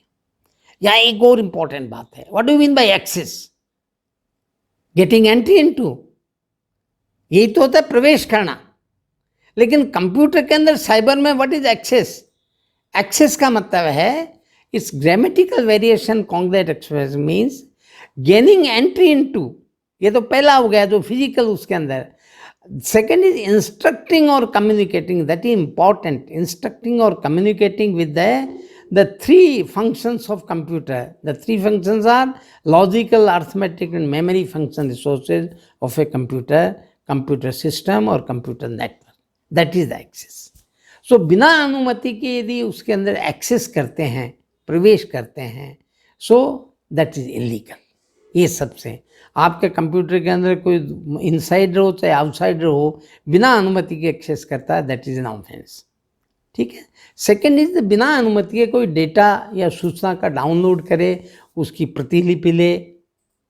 या एक और इंपॉर्टेंट बात है, what do you mean by access? Getting entry into, यही तो होता है प्रवेश करना। लेकिन कंप्यूटर के अंदर साइबर में व्हाट इज एक्सेस? एक्सेस का मतलब है, इस grammatical variation concrete express means gaining entry into, ये तो पहला हो गया जो फिजिकल उसके अंदर। सेकेंड इज इंस्ट्रक्टिंग और communicating, that is important. Instructing और communicating with the three functions of computer. The three functions are logical, arithmetic and memory function resources of a computer system or computer network. That is the access. So बिना अनुमति के यदि उसके अंदर access करते हैं, प्रवेश करते हैं, so that is illegal. ये सबसे आपके कंप्यूटर के अंदर कोई इनसाइडर हो चाहे आउटसाइडर हो, बिना अनुमति के एक्सेस करता है, दैट इज एन ऑफेंस। ठीक है। सेकेंड इज बिना अनुमति के कोई डेटा या सूचना का डाउनलोड करे, उसकी प्रतिलिपि ले,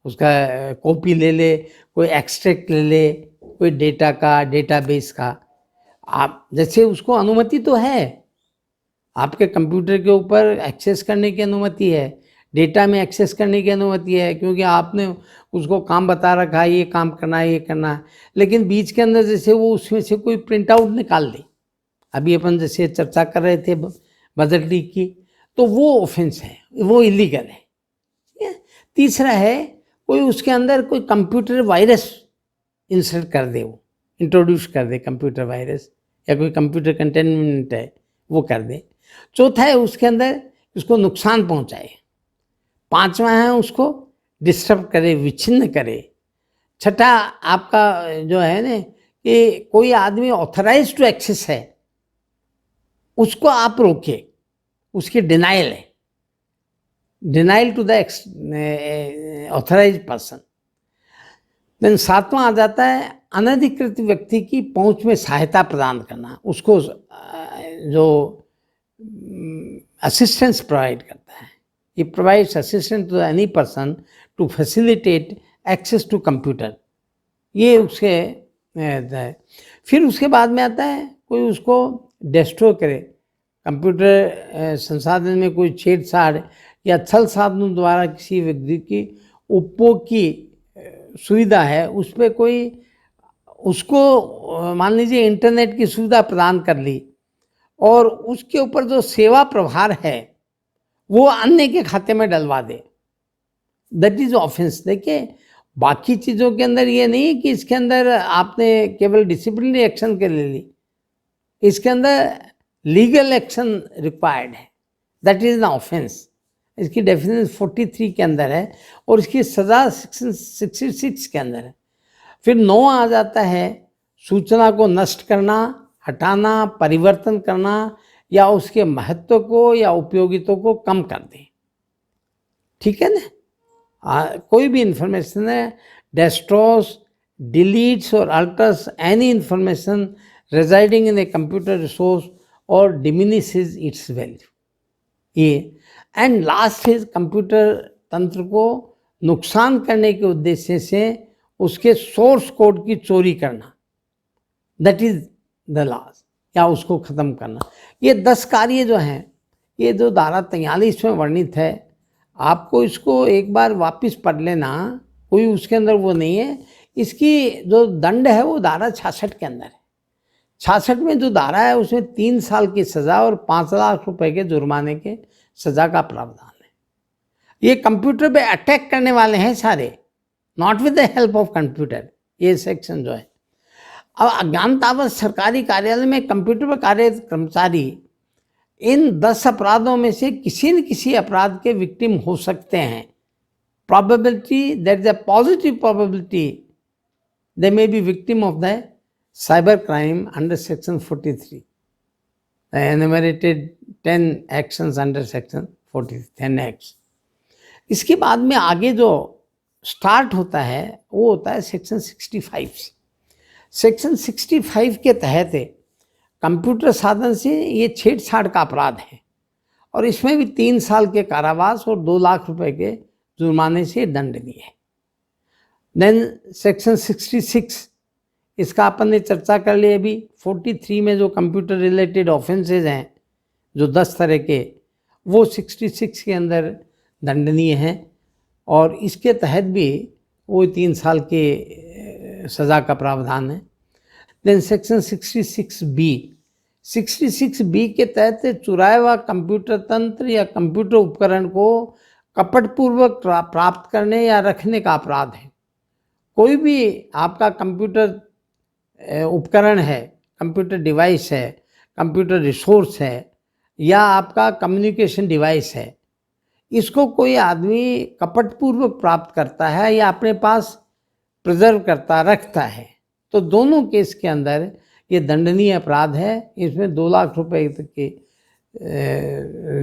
उसका कॉपी ले ले, कोई एक्सट्रैक्ट ले ले, कोई डेटा का, डेटाबेस का, आप जैसे उसको अनुमति तो है, आपके कंप्यूटर के ऊपर एक्सेस करने की अनुमति है, डेटा में एक्सेस करने की अनुमति है, क्योंकि आपने उसको काम बता रखा है, ये काम करना है, ये करना है। लेकिन बीच के अंदर जैसे वो उसमें से कोई प्रिंट आउट निकाल दे, अभी अपन जैसे चर्चा कर रहे थे बजट लीक की, तो वो ऑफेंस है, वो इलीगल है। ठीक है। तीसरा है, कोई उसके अंदर कोई कंप्यूटर वायरस इंसर्ट कर दे, वो इंट्रोड्यूस कर दे कंप्यूटर वायरस, या कोई कंप्यूटर कंटेनमेंट है वो कर दे। चौथा है, उसके अंदर उसको नुकसान पहुंचाए। पांचवा है, उसको डिस्टर्ब करे, विच्छिन्न करे। छठा आपका जो है ना कि कोई आदमी ऑथराइज टू एक्सेस है, उसको आप रोके, उसकी डिनाइल है, denial to the authorise person. Then सातवां आ जाता है अनधिकृत व्यक्ति की पहुंच में सहायता प्रदान करना, उसको जो असिस्टेंस प्रोवाइड करता है। ये provides assistance to any person to facilitate access to computer, ये उसके फिर उसके बाद में आता है कोई उसको डिस्ट्रॉय करे, कंप्यूटर संसाधन में कोई छेड़छाड़ या छल साधनों द्वारा किसी व्यक्ति की उपभोग की सुविधा है, उस पर कोई उसको मान लीजिए इंटरनेट की सुविधा प्रदान कर ली और उसके ऊपर जो सेवा प्रभार है वो अन्य के खाते में डलवा दे, दैट इज ऑफेंस। देखिए बाकी चीज़ों के अंदर ये नहीं है कि इसके अंदर आपने केवल डिसिप्लिनरी एक्शन के ले ली, इसके अंदर लीगल एक्शन रिक्वायर्ड है, दैट इज द ऑफेंस। इसकी डेफिनेशन 43 के अंदर है और इसकी सज़ा 66 के अंदर है। फिर 9 आ जाता है, सूचना को नष्ट करना, हटाना, परिवर्तन करना या उसके महत्व को या उपयोगिता को कम कर दें। ठीक है ना। कोई भी इंफॉर्मेशन है, डिस्ट्रॉयज, डिलीट्स और altars any information residing in a computer resource और डिमिनिशेस इट्स वैल्यू। ये एंड लास्ट इज कंप्यूटर तंत्र को नुकसान करने के उद्देश्य से उसके सोर्स कोड की चोरी करना, दैट इज द लास्ट, या उसको ख़त्म करना। ये 10 कार्य जो हैं, ये जो धारा 43 में वर्णित है, आपको इसको एक बार वापस पढ़ लेना, कोई उसके अंदर वो नहीं है। इसकी जो दंड है वो धारा 66 के अंदर है। 66 में जो धारा है उसमें 3 साल की सज़ा और 5 लाख रुपए के जुर्माने के सज़ा का प्रावधान है। ये कंप्यूटर पे अटैक करने वाले हैं सारे, not with the help of computer, ये सेक्शन जो है। अब अज्ञानतावश सरकारी कार्यालय में कंप्यूटर पर कार्यरत कर्मचारी इन 10 अपराधों में से किसी न किसी अपराध के विक्टिम हो सकते हैं। probability, there is a positive probability they may be victim of the cyber crime under section 43. The enumerated 10 actions under section 40, 10 acts. इसके बाद में आगे जो स्टार्ट होता है वो होता है सेक्शन 65 से। सेक्शन 65 के तहत कंप्यूटर साधन से ये छेड़छाड़ का अपराध है और इसमें भी 3 साल के कारावास और 2 लाख रुपए के जुर्माने से दंडनीय है। देन सेक्शन 66, इसका अपन ने चर्चा कर ली अभी। 43 में जो कंप्यूटर रिलेटेड ऑफेंसेज हैं जो 10 तरह के, वो 66 के अंदर दंडनीय हैं और इसके तहत भी वो 3 साल के सज़ा का प्रावधान है। देन सेक्शन 66B के तहत चुराया हुआ कंप्यूटर तंत्र या कंप्यूटर उपकरण को कपटपूर्वक प्राप्त करने या रखने का अपराध है। कोई भी आपका कंप्यूटर उपकरण है, कंप्यूटर डिवाइस है, कंप्यूटर रिसोर्स है या आपका कम्युनिकेशन डिवाइस है, इसको कोई आदमी कपटपूर्वक प्राप्त करता है या अपने पास प्रिजर्व करता रखता है, तो दोनों केस के अंदर ये दंडनीय अपराध है। इसमें 2 लाख रुपए तक के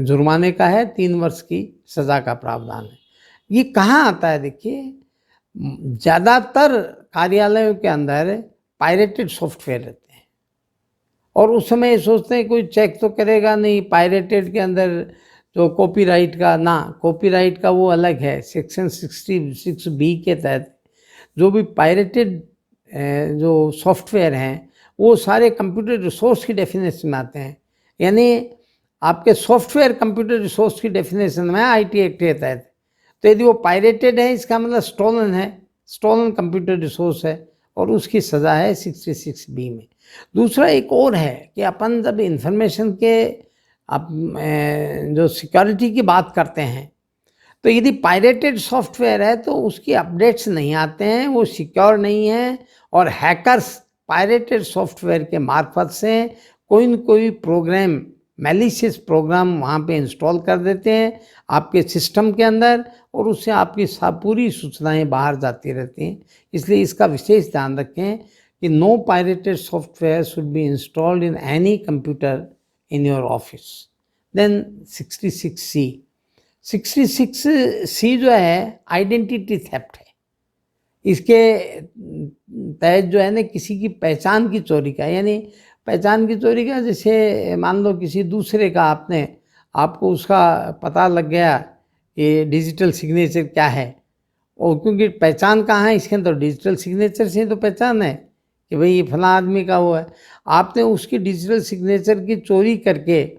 जुर्माने का है, 3 वर्ष की सज़ा का प्रावधान है। ये कहाँ आता है? देखिए, ज़्यादातर कार्यालयों के अंदर पायरेटेड सॉफ्टवेयर रहते हैं और उस समय ये सोचते हैं कोई चेक तो करेगा नहीं। पायरेटेड के अंदर जो कॉपीराइट का ना, कॉपीराइट का वो अलग है। सेक्शन 66B के तहत जो भी पायरेटेड जो सॉफ्टवेयर हैं वो सारे कंप्यूटर रिसोर्स की डेफिनेशन में आते हैं, यानी आपके सॉफ्टवेयर कंप्यूटर रिसोर्स की डेफिनेशन में IT एक्ट के तहत। तो यदि वो पायरेटेड है इसका मतलब स्टोलन है, स्टोलन कंप्यूटर रिसोर्स है और उसकी सज़ा है 66B में। दूसरा एक और है कि अपन जब इंफॉर्मेशन के जो सिक्योरिटी की बात करते हैं तो यदि पायरेटेड सॉफ्टवेयर है तो उसकी अपडेट्स नहीं आते हैं, वो सिक्योर नहीं है और हैकर्स पायरेटेड सॉफ्टवेयर के मार्फत से कोई न कोई प्रोग्राम, मैलिशियस प्रोग्राम वहाँ पे इंस्टॉल कर देते हैं आपके सिस्टम के अंदर और उससे आपकी पूरी सूचनाएं बाहर जाती रहती हैं। इसलिए इसका विशेष ध्यान रखें कि no pirated software should be installed in any computer in your office. Then 66C जो है आइडेंटिटी थेफ्ट है। इसके तहत जो है ना किसी की पहचान की चोरी का, यानी पहचान की चोरी का, जैसे मान लो किसी दूसरे का आपको उसका पता लग गया कि डिजिटल सिग्नेचर क्या है, और क्योंकि पहचान कहाँ है इसके अंदर, डिजिटल सिग्नेचर से तो पहचान है कि भाई ये फला आदमी का वो है। आपने उसकी डिजिटल सिग्नेचर की चोरी करके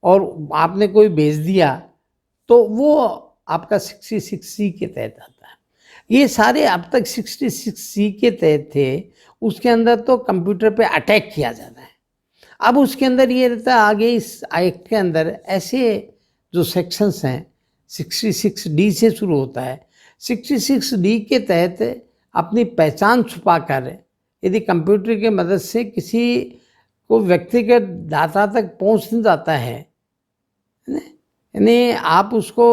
और आपने कोई भेज दिया तो वो आपका 66C के तहत आता है। ये सारे अब तक 66C के तहत थे। उसके अंदर तो कंप्यूटर पे अटैक किया जाता है। अब उसके अंदर ये रहता है आगे इस एक्ट के अंदर ऐसे जो सेक्शंस हैं 66D से शुरू होता है। 66D के तहत अपनी पहचान छुपा कर यदि कंप्यूटर की मदद से किसी को व्यक्तिगत डाटा तक पहुंच नहीं जाता है, यानी आप उसको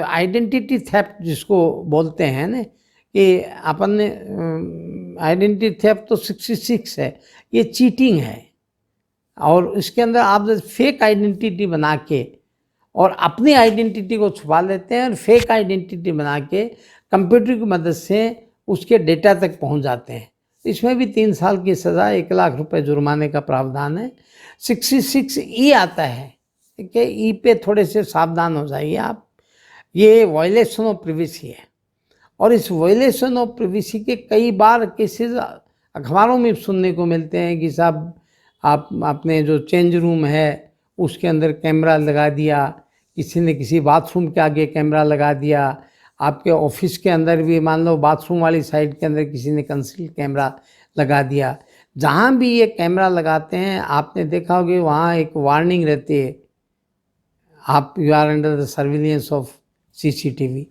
आइडेंटिटी थेफ्ट जिसको बोलते हैं ना, कि अपन ने आइडेंटिटी थेफ्ट तो 66 है, ये चीटिंग है। और इसके अंदर आप फेक आइडेंटिटी बना के और अपनी आइडेंटिटी को छुपा लेते हैं और फेक आइडेंटिटी बना के कंप्यूटर की मदद से उसके डेटा तक पहुंच जाते हैं। इसमें भी 3 साल की सज़ा, 1 लाख रुपए जुर्माने का प्रावधान है। 66E आता है कि ई पे थोड़े से सावधान हो जाइए आप। ये वायलेशन ऑफ प्रिवेसी है और इस वायलेशन ऑफ प्रिवेसी के कई बार केसेस अखबारों में सुनने को मिलते हैं कि साहब आप अपने जो चेंज रूम है उसके अंदर कैमरा लगा दिया, किसी ने किसी बाथरूम के आगे कैमरा लगा दिया, आपके ऑफिस के अंदर भी मान लो बाथरूम वाली साइड के अंदर किसी ने कंसील कैमरा लगा दिया। जहाँ भी ये कैमरा लगाते हैं आपने देखा होगा वहाँ एक वार्निंग रहती है, आप you are under the surveillance of CCTV।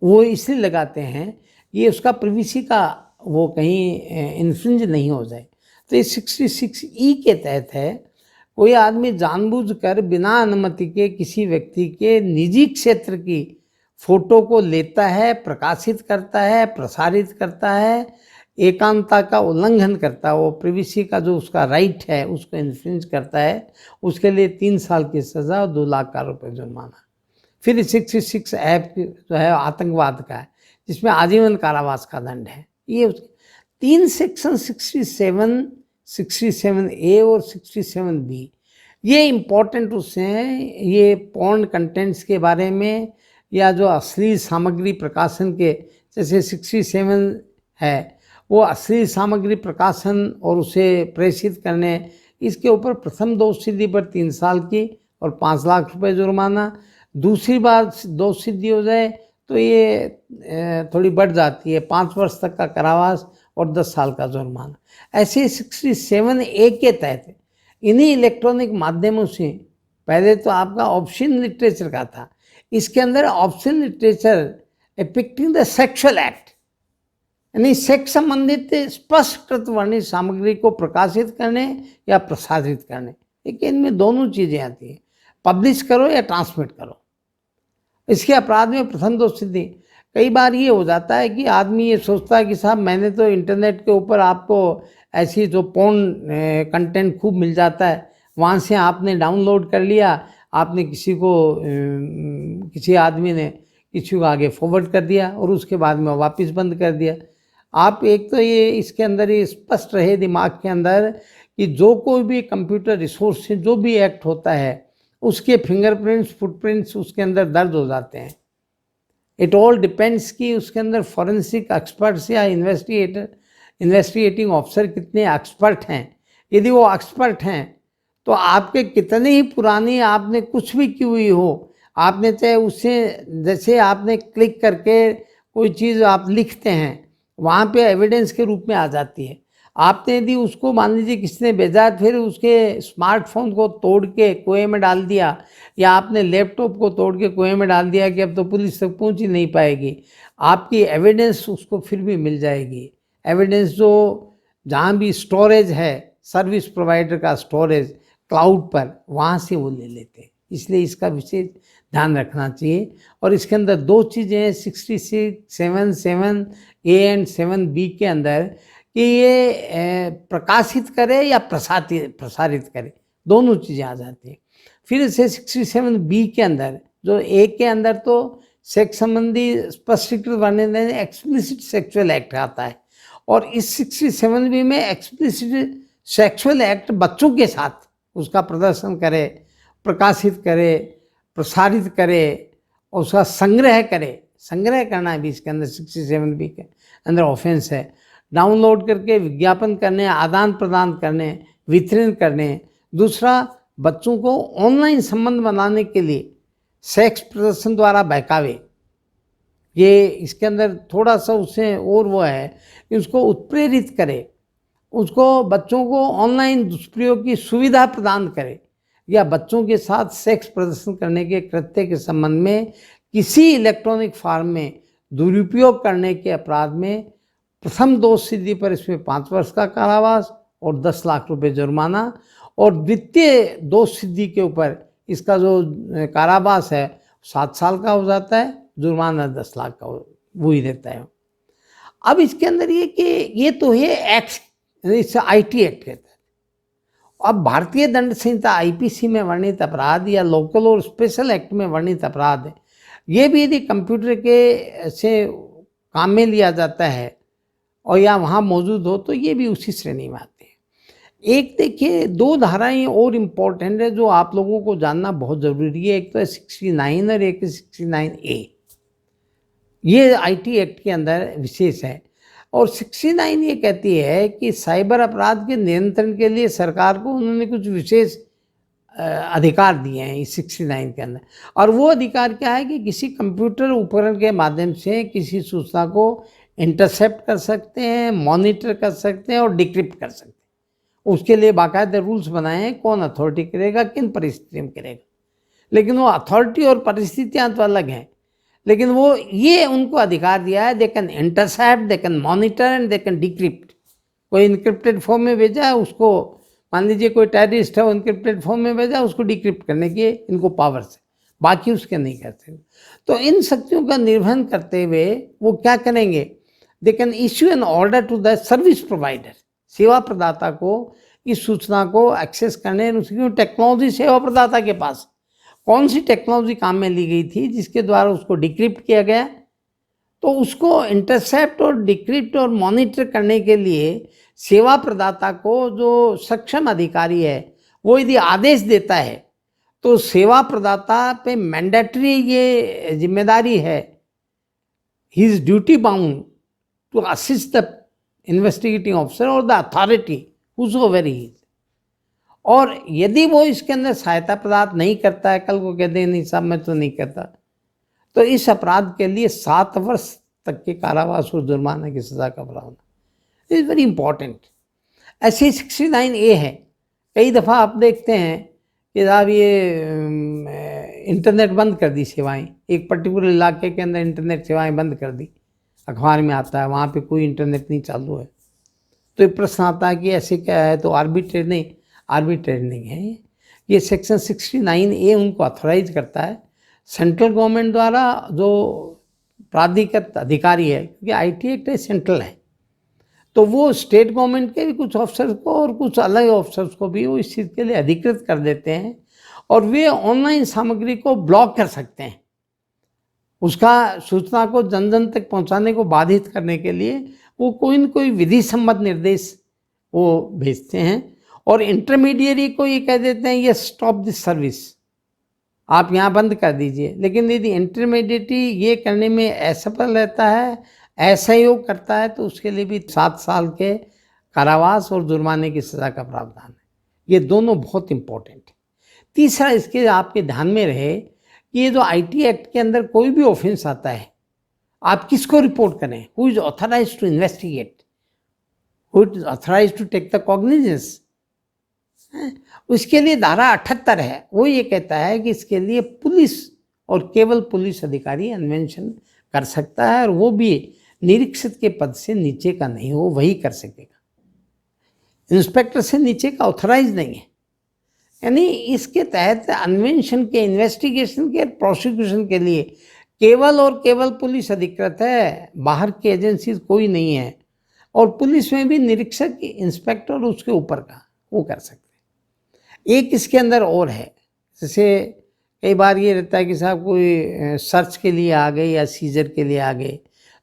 वो इसलिए लगाते हैं ये उसका प्रिवेसी का वो कहीं इन्फ्रिंज नहीं हो जाए। तो ये 66E के तहत है, कोई आदमी जानबूझकर बिना अनुमति के किसी व्यक्ति के निजी क्षेत्र की फोटो को लेता है, प्रकाशित करता है, प्रसारित करता है, एकांतता का उल्लंघन करता है, वो प्राइवेसी का जो उसका राइट है उसको इन्फ्रिंज करता है, उसके लिए 3 साल की सज़ा और 2 लाख का रुपये जुर्माना। फिर 66 ऐप जो है आतंकवाद का है, जिसमें आजीवन कारावास का दंड है। ये उसके 3 सेक्शन 67, 67A और 67B ये इम्पोर्टेंट उससे हैं। ये पोर्न कंटेंट्स के बारे में या जो अश्लील सामग्री प्रकाशन के, जैसे 67 है वो अश्लील सामग्री प्रकाशन और उसे प्रेषित करने, इसके ऊपर प्रथम दोष सिद्धि पर 3 साल की और 5 लाख रुपए जुर्माना। दूसरी बार दोष सिद्धि हो जाए तो ये थोड़ी बढ़ जाती है, 5 वर्ष तक का कारावास और 10 साल का जुर्माना। ऐसे 67A के तहत इन्हीं इलेक्ट्रॉनिक माध्यमों से, पहले तो आपका ऑप्शन लिटरेचर का था, इसके अंदर option literature depicting the sexual act, यानी सेक्स संबंधित स्पष्टकृत वर्णित सामग्री को प्रकाशित करने या प्रसारित करने, लेकिन इनमें दोनों चीज़ें आती हैं, पब्लिश करो या ट्रांसमिट करो। इसके अपराध में प्रथम दोष सिद्धि। कई बार ये हो जाता है कि आदमी ये सोचता है कि साहब मैंने तो इंटरनेट के ऊपर आपको ऐसी जो पोर्न कंटेंट खूब मिल जाता है, वहाँ से आपने डाउनलोड कर लिया, आपने किसी आदमी ने किसी को आगे फॉरवर्ड कर दिया और उसके बाद में वापस बंद कर दिया। आप एक तो ये इसके अंदर ये स्पष्ट रहे दिमाग के अंदर कि जो कोई भी कंप्यूटर रिसोर्स से जो भी एक्ट होता है उसके फिंगरप्रिंट्स, फुटप्रिंट्स उसके अंदर दर्ज हो जाते हैं। इट ऑल डिपेंड्स कि उसके अंदर फॉरेंसिक एक्सपर्ट्स या इन्वेस्टिगेटिंग ऑफिसर कितने एक्सपर्ट हैं। यदि वो एक्सपर्ट हैं तो आपके कितने ही पुरानी आपने कुछ भी की हुई हो, आपने चाहे उससे, जैसे आपने क्लिक करके कोई चीज़ आप लिखते हैं वहाँ पे एविडेंस के रूप में आ जाती है। आपने यदि उसको मान लीजिए किसने भेजा, फिर उसके स्मार्टफोन को तोड़ के कुएं में डाल दिया, या आपने लैपटॉप को तोड़ के कुएं में डाल दिया कि अब तो पुलिस तक पहुंच ही नहीं पाएगी, आपकी एविडेंस उसको फिर भी मिल जाएगी। एविडेंस जो जहाँ भी स्टोरेज है, सर्विस प्रोवाइडर का स्टोरेज क्लाउड पर, वहाँ से वो ले लेते हैं। इसलिए इसका विशेष ध्यान रखना चाहिए। और इसके अंदर 2 चीज़ें हैं 66, 7A एंड 7B के अंदर, कि ये प्रकाशित करे या प्रसारित करे, दोनों चीज़ें आ जाती हैं। फिर से 67B के अंदर, जो A के अंदर तो सेक्स संबंधी स्पष्टीकृत वर्णन एक्सप्लिसिट सेक्सुअल एक्ट आता है, और इस 67B में एक्सप्लिसिट सेक्सुअल एक्ट बच्चों के साथ उसका प्रदर्शन करे, प्रकाशित करे, प्रसारित करे और उसका संग्रह करे। संग्रह करना भी इसके अंदर 67B के अंदर ऑफेंस है। डाउनलोड करके विज्ञापन करने, आदान प्रदान करने, वितरण करने। दूसरा, बच्चों को ऑनलाइन संबंध बनाने के लिए सेक्स प्रदर्शन द्वारा बहकावे, ये इसके अंदर थोड़ा सा उससे और वो है कि उसको उत्प्रेरित करे, उसको बच्चों को ऑनलाइन दुष्प्रयोग की सुविधा प्रदान करे, या बच्चों के साथ सेक्स प्रदर्शन करने के कृत्य के संबंध में किसी इलेक्ट्रॉनिक फॉर्म में दुरुपयोग करने के अपराध में प्रथम दोष सिद्धि पर इसमें 5 वर्ष का कारावास और 10 लाख रुपए जुर्माना, और द्वितीय दोष सिद्धि के ऊपर इसका जो कारावास है 7 साल का हो जाता है, जुर्माना 10 लाख का वो ही रहता है। अब इसके अंदर ये कि ये तो है एक्ट, इस IT एक्ट के तहत। अब भारतीय दंड संहिता IPC में वर्णित अपराध या लोकल और स्पेशल एक्ट में वर्णित अपराध है, ये भी यदि कंप्यूटर के से काम में लिया जाता है और या वहाँ मौजूद हो तो ये भी उसी श्रेणी में आते हैं। एक देखिए 2 धाराएं और इम्पोर्टेंट है जो आप लोगों को जानना बहुत ज़रूरी है। एक तो है 69 और एक 69A, ये IT एक्ट के अंदर विशेष है। और 69 ये कहती है कि साइबर अपराध के नियंत्रण के लिए सरकार को उन्होंने कुछ विशेष अधिकार दिए हैं इस 69 के अंदर। और वो अधिकार क्या है कि किसी कंप्यूटर उपकरण के माध्यम से किसी सूचना को इंटरसेप्ट कर सकते हैं, मॉनिटर कर सकते हैं और डिक्रिप्ट कर सकते हैं। उसके लिए बाकायदा रूल्स बनाए हैं, कौन अथॉरिटी करेगा, किन परिस्थितियों में करेगा। लेकिन वो अथॉरिटी और परिस्थितियाँ तो अलग हैं, लेकिन वो ये उनको अधिकार दिया है, they can intercept, they can monitor and they can decrypt. कोई इनक्रिप्टेड फॉर्म में भेजा है उसको, मान लीजिए कोई टेररिस्ट है वो इनक्रिप्टेड फॉर्म में भेजा, उसको डिक्रिप्ट करने की इनको पावर्स है। बाकी उसके नहीं करते। तो इन शक्तियों का निर्वहन करते हुए वो क्या करेंगे, they can issue an order to the service provider, सेवा प्रदाता को इस सूचना को एक्सेस करने, उसकी टेक्नोलॉजी सेवा प्रदाता के पास कौन सी टेक्नोलॉजी काम में ली गई थी जिसके द्वारा उसको डिक्रिप्ट किया गया, तो उसको इंटरसेप्ट और डिक्रिप्ट और मॉनिटर करने के लिए सेवा प्रदाता को जो सक्षम अधिकारी है वो यदि आदेश देता है तो सेवा प्रदाता पे मैंडेटरी ये जिम्मेदारी है, he is duty bound to assist the investigating officer और the authority whosoever he is. और यदि वो इसके अंदर सहायता प्रदान नहीं करता है, कल को कहते हैं नहीं साहब मैं तो नहीं करता, तो इस अपराध के लिए 7 वर्ष तक के कारावास और जुर्माना की सज़ा का प्रावधान इज़ वेरी इंपॉर्टेंट। ऐसे 69A है। कई दफ़ा आप देखते हैं कि साहब ये इंटरनेट बंद कर दी सेवाएं, एक पर्टिकुलर इलाके के अंदर इंटरनेट सेवाएं बंद कर दी, अखबार में आता है वहाँ पे कोई इंटरनेट नहीं चालू है। तो ये प्रश्न आता है कि ऐसे क्या है, तो आर्बिट्रेट नहीं है। ये सेक्शन 69A उनको ऑथराइज करता है सेंट्रल गवर्नमेंट द्वारा, जो प्राधिकृत अधिकारी है, क्योंकि IT एक्ट सेंट्रल है, तो वो स्टेट गवर्नमेंट के भी कुछ ऑफिसर्स को और कुछ अलग ऑफिसर्स को भी वो इस चीज़ के लिए अधिकृत कर देते हैं और वे ऑनलाइन सामग्री को ब्लॉक कर सकते हैं। उसका सूचना को जन जन तक पहुंचाने को बाधित करने के लिए वो कोई न कोई विधि सम्मत निर्देश वो भेजते हैं और इंटरमीडिएरी को ये कह देते हैं ये स्टॉप दिस सर्विस, आप यहाँ बंद कर दीजिए। लेकिन यदि इंटरमीडिएटी ये करने में असफल रहता है, असहयोग करता है, तो उसके लिए भी 7 साल के कारावास और जुर्माने की सज़ा का प्रावधान है। ये दोनों बहुत इम्पोर्टेंट है। तीसरा इसके आपके ध्यान में रहे कि ये जो IT एक्ट के अंदर कोई भी ऑफेंस आता है, आप किसको रिपोर्ट करें, who is authorise to investigate, who is authorise to take the cognizance. उसके लिए धारा 78 है, वो ये कहता है कि इसके लिए पुलिस और केवल पुलिस अधिकारी अन्वेषण कर सकता है और वो भी निरीक्षक के पद से नीचे का नहीं हो, वही कर सकेगा, इंस्पेक्टर से नीचे का ऑथराइज नहीं है। यानी इसके तहत अन्वेषण के, इन्वेस्टिगेशन के, प्रोसिक्यूशन के लिए केवल और केवल पुलिस अधिकृत है, बाहर की एजेंसीज कोई नहीं है। और पुलिस में भी निरीक्षक, इंस्पेक्टर उसके ऊपर का वो कर सकते हैं। एक इसके अंदर और है, जैसे कई बार ये रहता है कि साहब कोई सर्च के लिए आ गए या सीजर के लिए आ गए,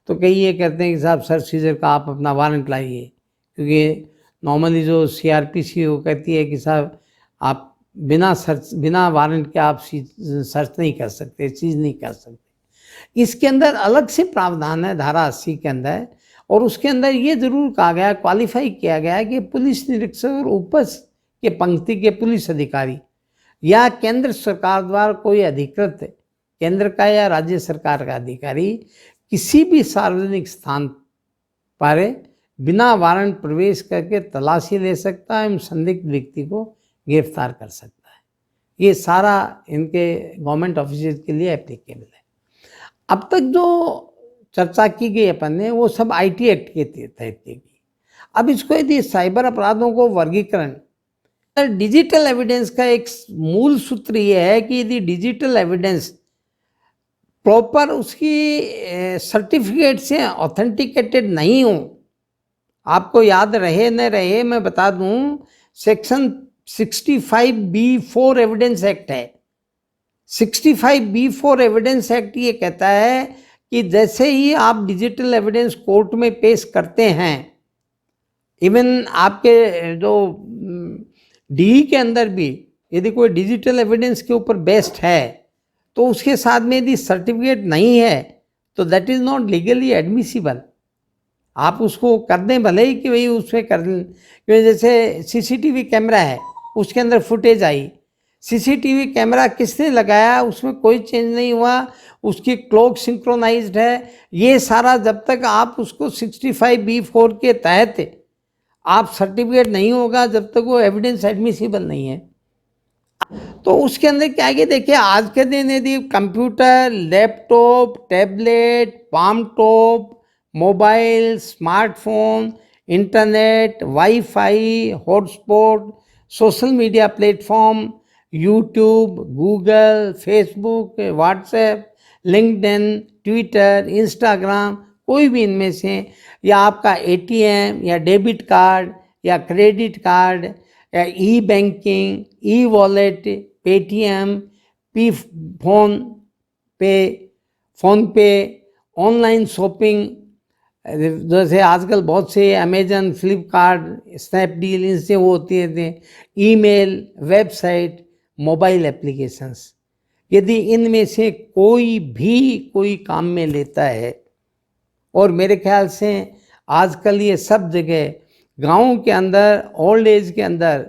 तो कई ये कहते हैं कि साहब सर्च सीजर का आप अपना वारंट लाइए, क्योंकि नॉर्मली जो CRPC वो कहती है कि साहब आप बिना वारंट के आप सर्च नहीं कर सकते, चीज़ नहीं कर सकते। इसके अंदर अलग से प्रावधान है धारा 80 के अंदर, और उसके अंदर ये जरूर कहा गया, क्वालिफाई किया गया है कि पुलिस निरीक्षक और ऊपर के पंक्ति के पुलिस अधिकारी या केंद्र सरकार द्वारा कोई अधिकृत केंद्र का या राज्य सरकार का अधिकारी किसी भी सार्वजनिक स्थान पर बिना वारंट प्रवेश करके तलाशी ले सकता है एवं संदिग्ध व्यक्ति को गिरफ्तार कर सकता है। ये सारा इनके गवर्नमेंट ऑफिसर्स के लिए एप्लीकेबल है। अब तक जो चर्चा की गई अपन ने वो सब IT एक्ट के तहत की गई। अब इसको यदि साइबर अपराधों को वर्गीकरण, डिजिटल एविडेंस का एक मूल सूत्र ये है कि यदि डिजिटल एविडेंस प्रॉपर उसकी सर्टिफिकेट से ऑथेंटिकेटेड नहीं हो, आपको याद रहे न रहे मैं बता दूं, सेक्शन 65B4 एविडेंस एक्ट है। 65B4 एविडेंस एक्ट ये कहता है कि जैसे ही आप डिजिटल एविडेंस कोर्ट में पेश करते हैं, इवन आपके जो DE के अंदर भी यदि कोई डिजिटल एविडेंस के ऊपर बेस्ड है तो उसके साथ में यदि सर्टिफिकेट नहीं है तो that is not legally admissible. आप उसको कर दें भले ही कि भाई उसमें कर दें, क्योंकि जैसे CCTV कैमरा है, उसके अंदर फुटेज आई, CCTV कैमरा किसने लगाया उसमें कोई चेंज नहीं हुआ, उसकी क्लॉक सिंक्रोनाइज्ड है, ये सारा जब तक आप उसको 65B4 के तहत आप सर्टिफिकेट नहीं होगा जब तक वो एविडेंस एडमिसिबल नहीं है। तो उसके अंदर क्या है, देखिए आज के दिन यदि computer, laptop, tablet, palm top, mobile, smartphone, internet, WiFi, hotspot, social media platform, YouTube, Google, Facebook, WhatsApp, LinkedIn, Twitter, Instagram, कोई भी इनमें से, या आपका एटीएम या डेबिट कार्ड या क्रेडिट कार्ड या e banking, e wallet, Paytm, P PhonePe, PhonePe, online shopping, जैसे आजकल बहुत से अमेजन, फ्लिपकार्ट, स्नैपडील, इनसे वो होती है, ईमेल, वेबसाइट, मोबाइल एप्लीकेशंस। यदि इनमें से कोई भी कोई काम में लेता है, और मेरे ख्याल से आजकल ये सब जगह गाँव के अंदर, ओल्ड एज के अंदर,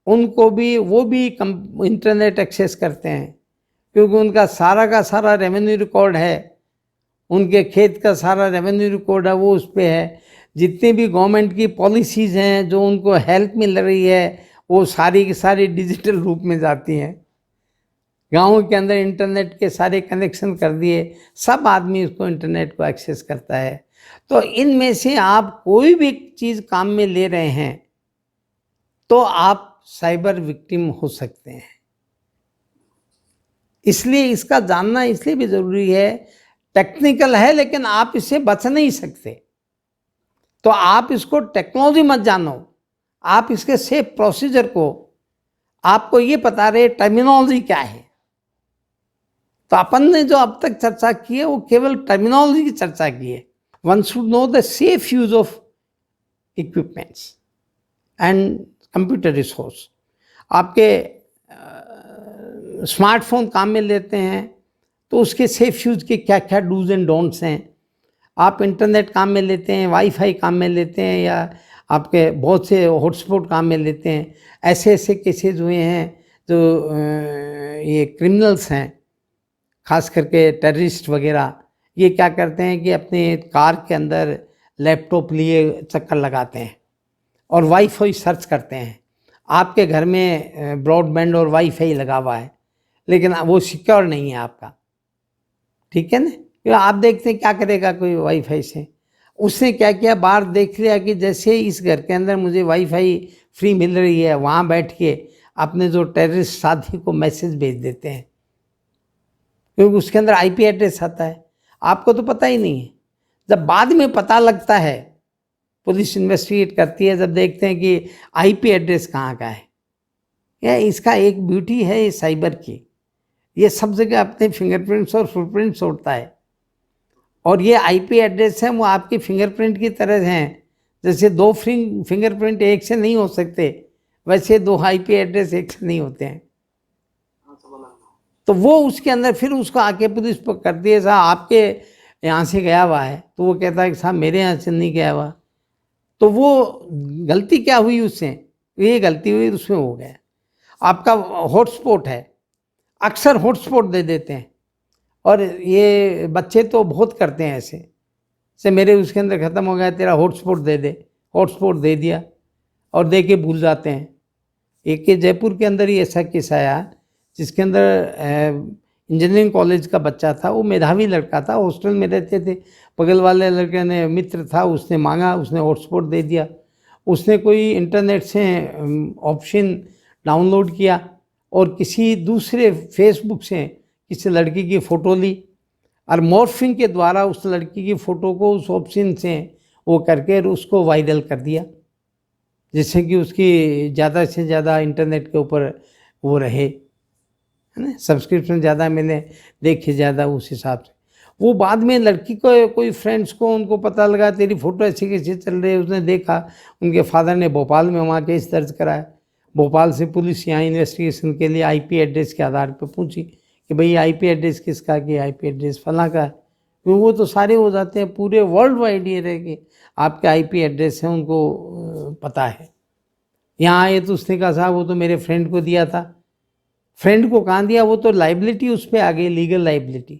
उनको भी वो भी इंटरनेट एक्सेस करते हैं, क्योंकि उनका सारा का सारा रेवेन्यू रिकॉर्ड है, उनके खेत का सारा रेवेन्यू रिकॉर्ड है, वो उस पर है। जितनी भी गवर्नमेंट की पॉलिसीज़ हैं, जो उनको हेल्प मिल रही है, वो सारी की सारी डिजिटल रूप में जाती हैं। गाँव के अंदर इंटरनेट के सारे कनेक्शन कर दिए, सब आदमी उसको इंटरनेट को एक्सेस करता है। तो इनमें से आप कोई भी चीज़ काम में ले रहे हैं तो आप साइबर विक्टिम हो सकते हैं। इसलिए इसका जानना इसलिए भी ज़रूरी है, टेक्निकल है लेकिन आप इससे बच नहीं सकते। तो आप इसको टेक्नोलॉजी मत जानो, आप इसके सेफ प्रोसीजर को, आपको ये पता रहे टर्मिनोलॉजी क्या है। तो अपन ने जो अब तक चर्चा की है वो केवल टर्मिनोलॉजी की चर्चा की है। One should know the safe use of equipments and computer resource. आपके स्मार्टफोन काम में लेते हैं तो उसके सेफ यूज के क्या क्या डूज एंड डोंट्स हैं। आप इंटरनेट काम में लेते हैं, वाईफाई काम में लेते हैं, या आपके बहुत से हॉटस्पॉट काम में लेते हैं। ऐसे ऐसे केसेज हुए हैं जो ये क्रिमिनल्स हैं, खास करके टेररिस्ट वगैरह, ये क्या करते हैं कि अपने कार के अंदर लैपटॉप लिए चक्कर लगाते हैं और वाईफाई सर्च करते हैं। आपके घर में ब्रॉडबैंड और वाईफाई लगा हुआ है लेकिन वो सिक्योर नहीं है आपका, ठीक है ना। क्योंकि आप देखते हैं क्या करेगा कोई वाईफाई से, उसने क्या किया, बाहर देख लिया कि जैसे इस घर के अंदर मुझे वाईफाई फ्री मिल रही है, वहाँ बैठ के अपने जो टेररिस्ट साथी को मैसेज भेज देते हैं, क्योंकि उसके अंदर आईपी एड्रेस आता है। आपको तो पता ही नहीं है। जब बाद में पता लगता है, पुलिस इन्वेस्टिगेट करती है, जब देखते हैं कि आईपी एड्रेस कहाँ का है। यह इसका एक ब्यूटी है ये साइबर की, ये सब जगह अपने फिंगरप्रिंट्स और फुटप्रिंट छोड़ता है। और ये आईपी एड्रेस है वो आपके फिंगरप्रिंट की तरह हैं। जैसे दो फिंगरप्रिंट एक से नहीं हो सकते, वैसे दो आईपी एड्रेस एक से नहीं होते हैं। तो वो उसके अंदर फिर उसको आके पुलिस पर करती है, साहब आपके यहाँ से गया हुआ है, तो वो कहता है कि साहब मेरे यहाँ से नहीं गया हुआ। तो वो गलती क्या हुई उससे, ये गलती हुई उसमें हो गया। आपका हॉटस्पॉट है, अक्सर हॉटस्पॉट दे देते हैं, और ये बच्चे तो बहुत करते हैं ऐसे से, मेरे उसके अंदर ख़त्म हो गया, तेरा हॉटस्पॉट दे दे, हॉटस्पॉट दे दिया और दे के भूल जाते हैं। एक के जयपुर के अंदर ही ऐसा केस आया जिसके अंदर इंजीनियरिंग कॉलेज का बच्चा था, वो मेधावी लड़का था, हॉस्टल में रहते थे। बगल वाले लड़के ने मित्र था, उसने मांगा, उसने हॉटस्पॉट दे दिया। उसने कोई इंटरनेट से ऑप्शन डाउनलोड किया और किसी दूसरे फेसबुक से किसी लड़की की फ़ोटो ली और मॉर्फिंग के द्वारा उस लड़की की फ़ोटो को उस ऑप्शन से वो करके उसको वायरल कर दिया, जिससे कि उसकी ज़्यादा से ज़्यादा इंटरनेट के ऊपर वो रहे, है ना, सब्सक्रिप्शन ज़्यादा मिले, देखे ज़्यादा, उस हिसाब से। वो बाद में लड़की को कोई फ्रेंड्स को उनको पता लगा तेरी फ़ोटो ऐसी कैसे चल रही है, उसने देखा, उनके फादर ने भोपाल में वहाँ केस दर्ज कराया। भोपाल से पुलिस यहाँ इन्वेस्टिगेशन के लिए आईपी एड्रेस के आधार पर पूछी कि भाई आईपी एड्रेस किसका, कि आईपी एड्रेस फलां का है। क्योंकि वो तो सारे हो जाते हैं, पूरे वर्ल्ड वाइड ये रहे कि आपके आईपी एड्रेस है, उनको पता है। यहाँ आए तो उसने कहा साहब वो तो मेरे फ्रेंड को दिया था। फ्रेंड को कहाँ दिया, वो तो लाइबिलिटी उस पर आ गई, लीगल लाइबिलिटी,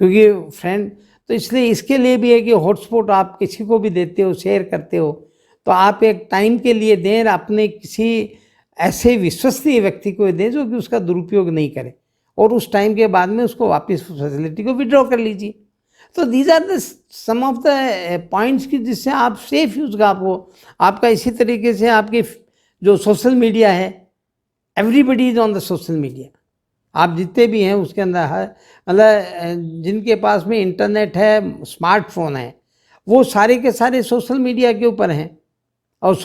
क्योंकि फ्रेंड। तो इसलिए इसके लिए भी है कि हॉटस्पॉट आप किसी को भी देते हो, शेयर करते हो, तो आप एक टाइम के लिए दें, अपने किसी ऐसे विश्वसनीय व्यक्ति को दें जो कि उसका दुरुपयोग नहीं करे, और उस टाइम के बाद में उसको वापस फैसिलिटी को विड्रॉ कर लीजिए। तो these are the some of the points की जिससे आप सेफ यूज का आपका इसी तरीके से आपके जो सोशल मीडिया है, everybody is on the social media. आप जितने भी हैं उसके अंदर है, मतलब जिनके पास में इंटरनेट है, स्मार्टफोन है, वो सारे के सारे सोशल मीडिया के ऊपर हैं। और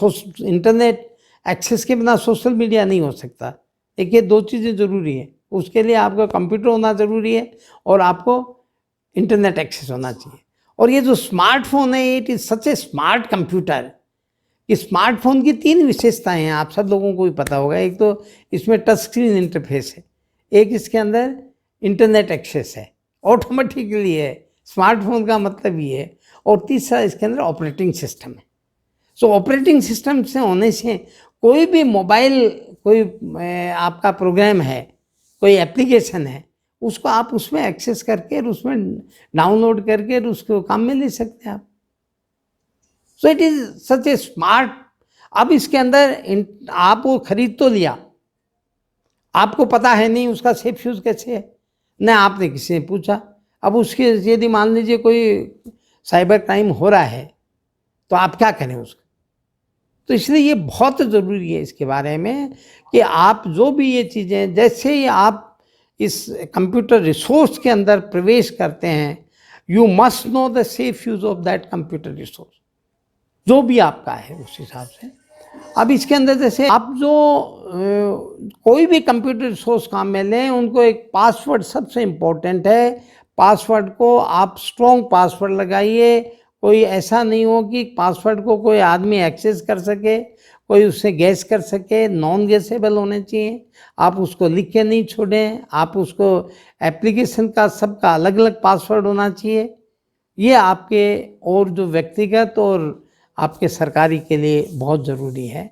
इंटरनेट एक्सेस के बिना सोशल मीडिया नहीं हो सकता। देखिए, दो चीज़ें ज़रूरी है, उसके लिए आपका कंप्यूटर होना ज़रूरी है और आपको इंटरनेट एक्सेस होना चाहिए। और ये जो स्मार्टफोन है, it is such A smart computer. इस स्मार्टफोन की 3 विशेषताएं हैं, आप सब लोगों को भी पता होगा। एक तो इसमें टच स्क्रीन इंटरफेस है, एक इसके अंदर इंटरनेट एक्सेस है, ऑटोमेटिकली है, स्मार्टफोन का मतलब ये है, और तीसरा इसके अंदर ऑपरेटिंग सिस्टम है। सो ऑपरेटिंग सिस्टम से होने से कोई भी मोबाइल, कोई आपका प्रोग्राम है, कोई एप्लीकेशन है, उसको आप उसमें एक्सेस करके और उसमें डाउनलोड करके और उसको काम में ले सकते हैं आप। So it is such A smart. अब इसके अंदर आप वो खरीद तो लिया, आपको पता है नहीं उसका सेफ यूज कैसे है, न आपने किसी से पूछा। अब उसके यदि मान लीजिए कोई साइबर क्राइम हो रहा है तो आप क्या करें उसका। तो इसलिए ये बहुत ज़रूरी है इसके बारे में कि आप जो भी ये चीज़ें, जैसे ही आप इस कंप्यूटर रिसोर्स के अंदर प्रवेश करते हैं, you must know the safe use of that computer resource, जो भी आपका है उस हिसाब से। अब इसके अंदर जैसे आप जो कोई भी कंप्यूटर रिसोर्स काम में लें, उनको एक पासवर्ड सबसे इम्पोर्टेंट है। पासवर्ड को आप स्ट्रॉन्ग पासवर्ड लगाइए। कोई ऐसा नहीं हो कि पासवर्ड को कोई आदमी एक्सेस कर सके, कोई उससे गैस कर सके, नॉन गैसेबल होने चाहिए। आप उसको लिख के नहीं छोड़ें, आप उसको एप्लीकेशन का सबका अलग अलग पासवर्ड होना चाहिए। ये आपके और जो व्यक्तिगत और आपके सरकारी के लिए बहुत ज़रूरी है।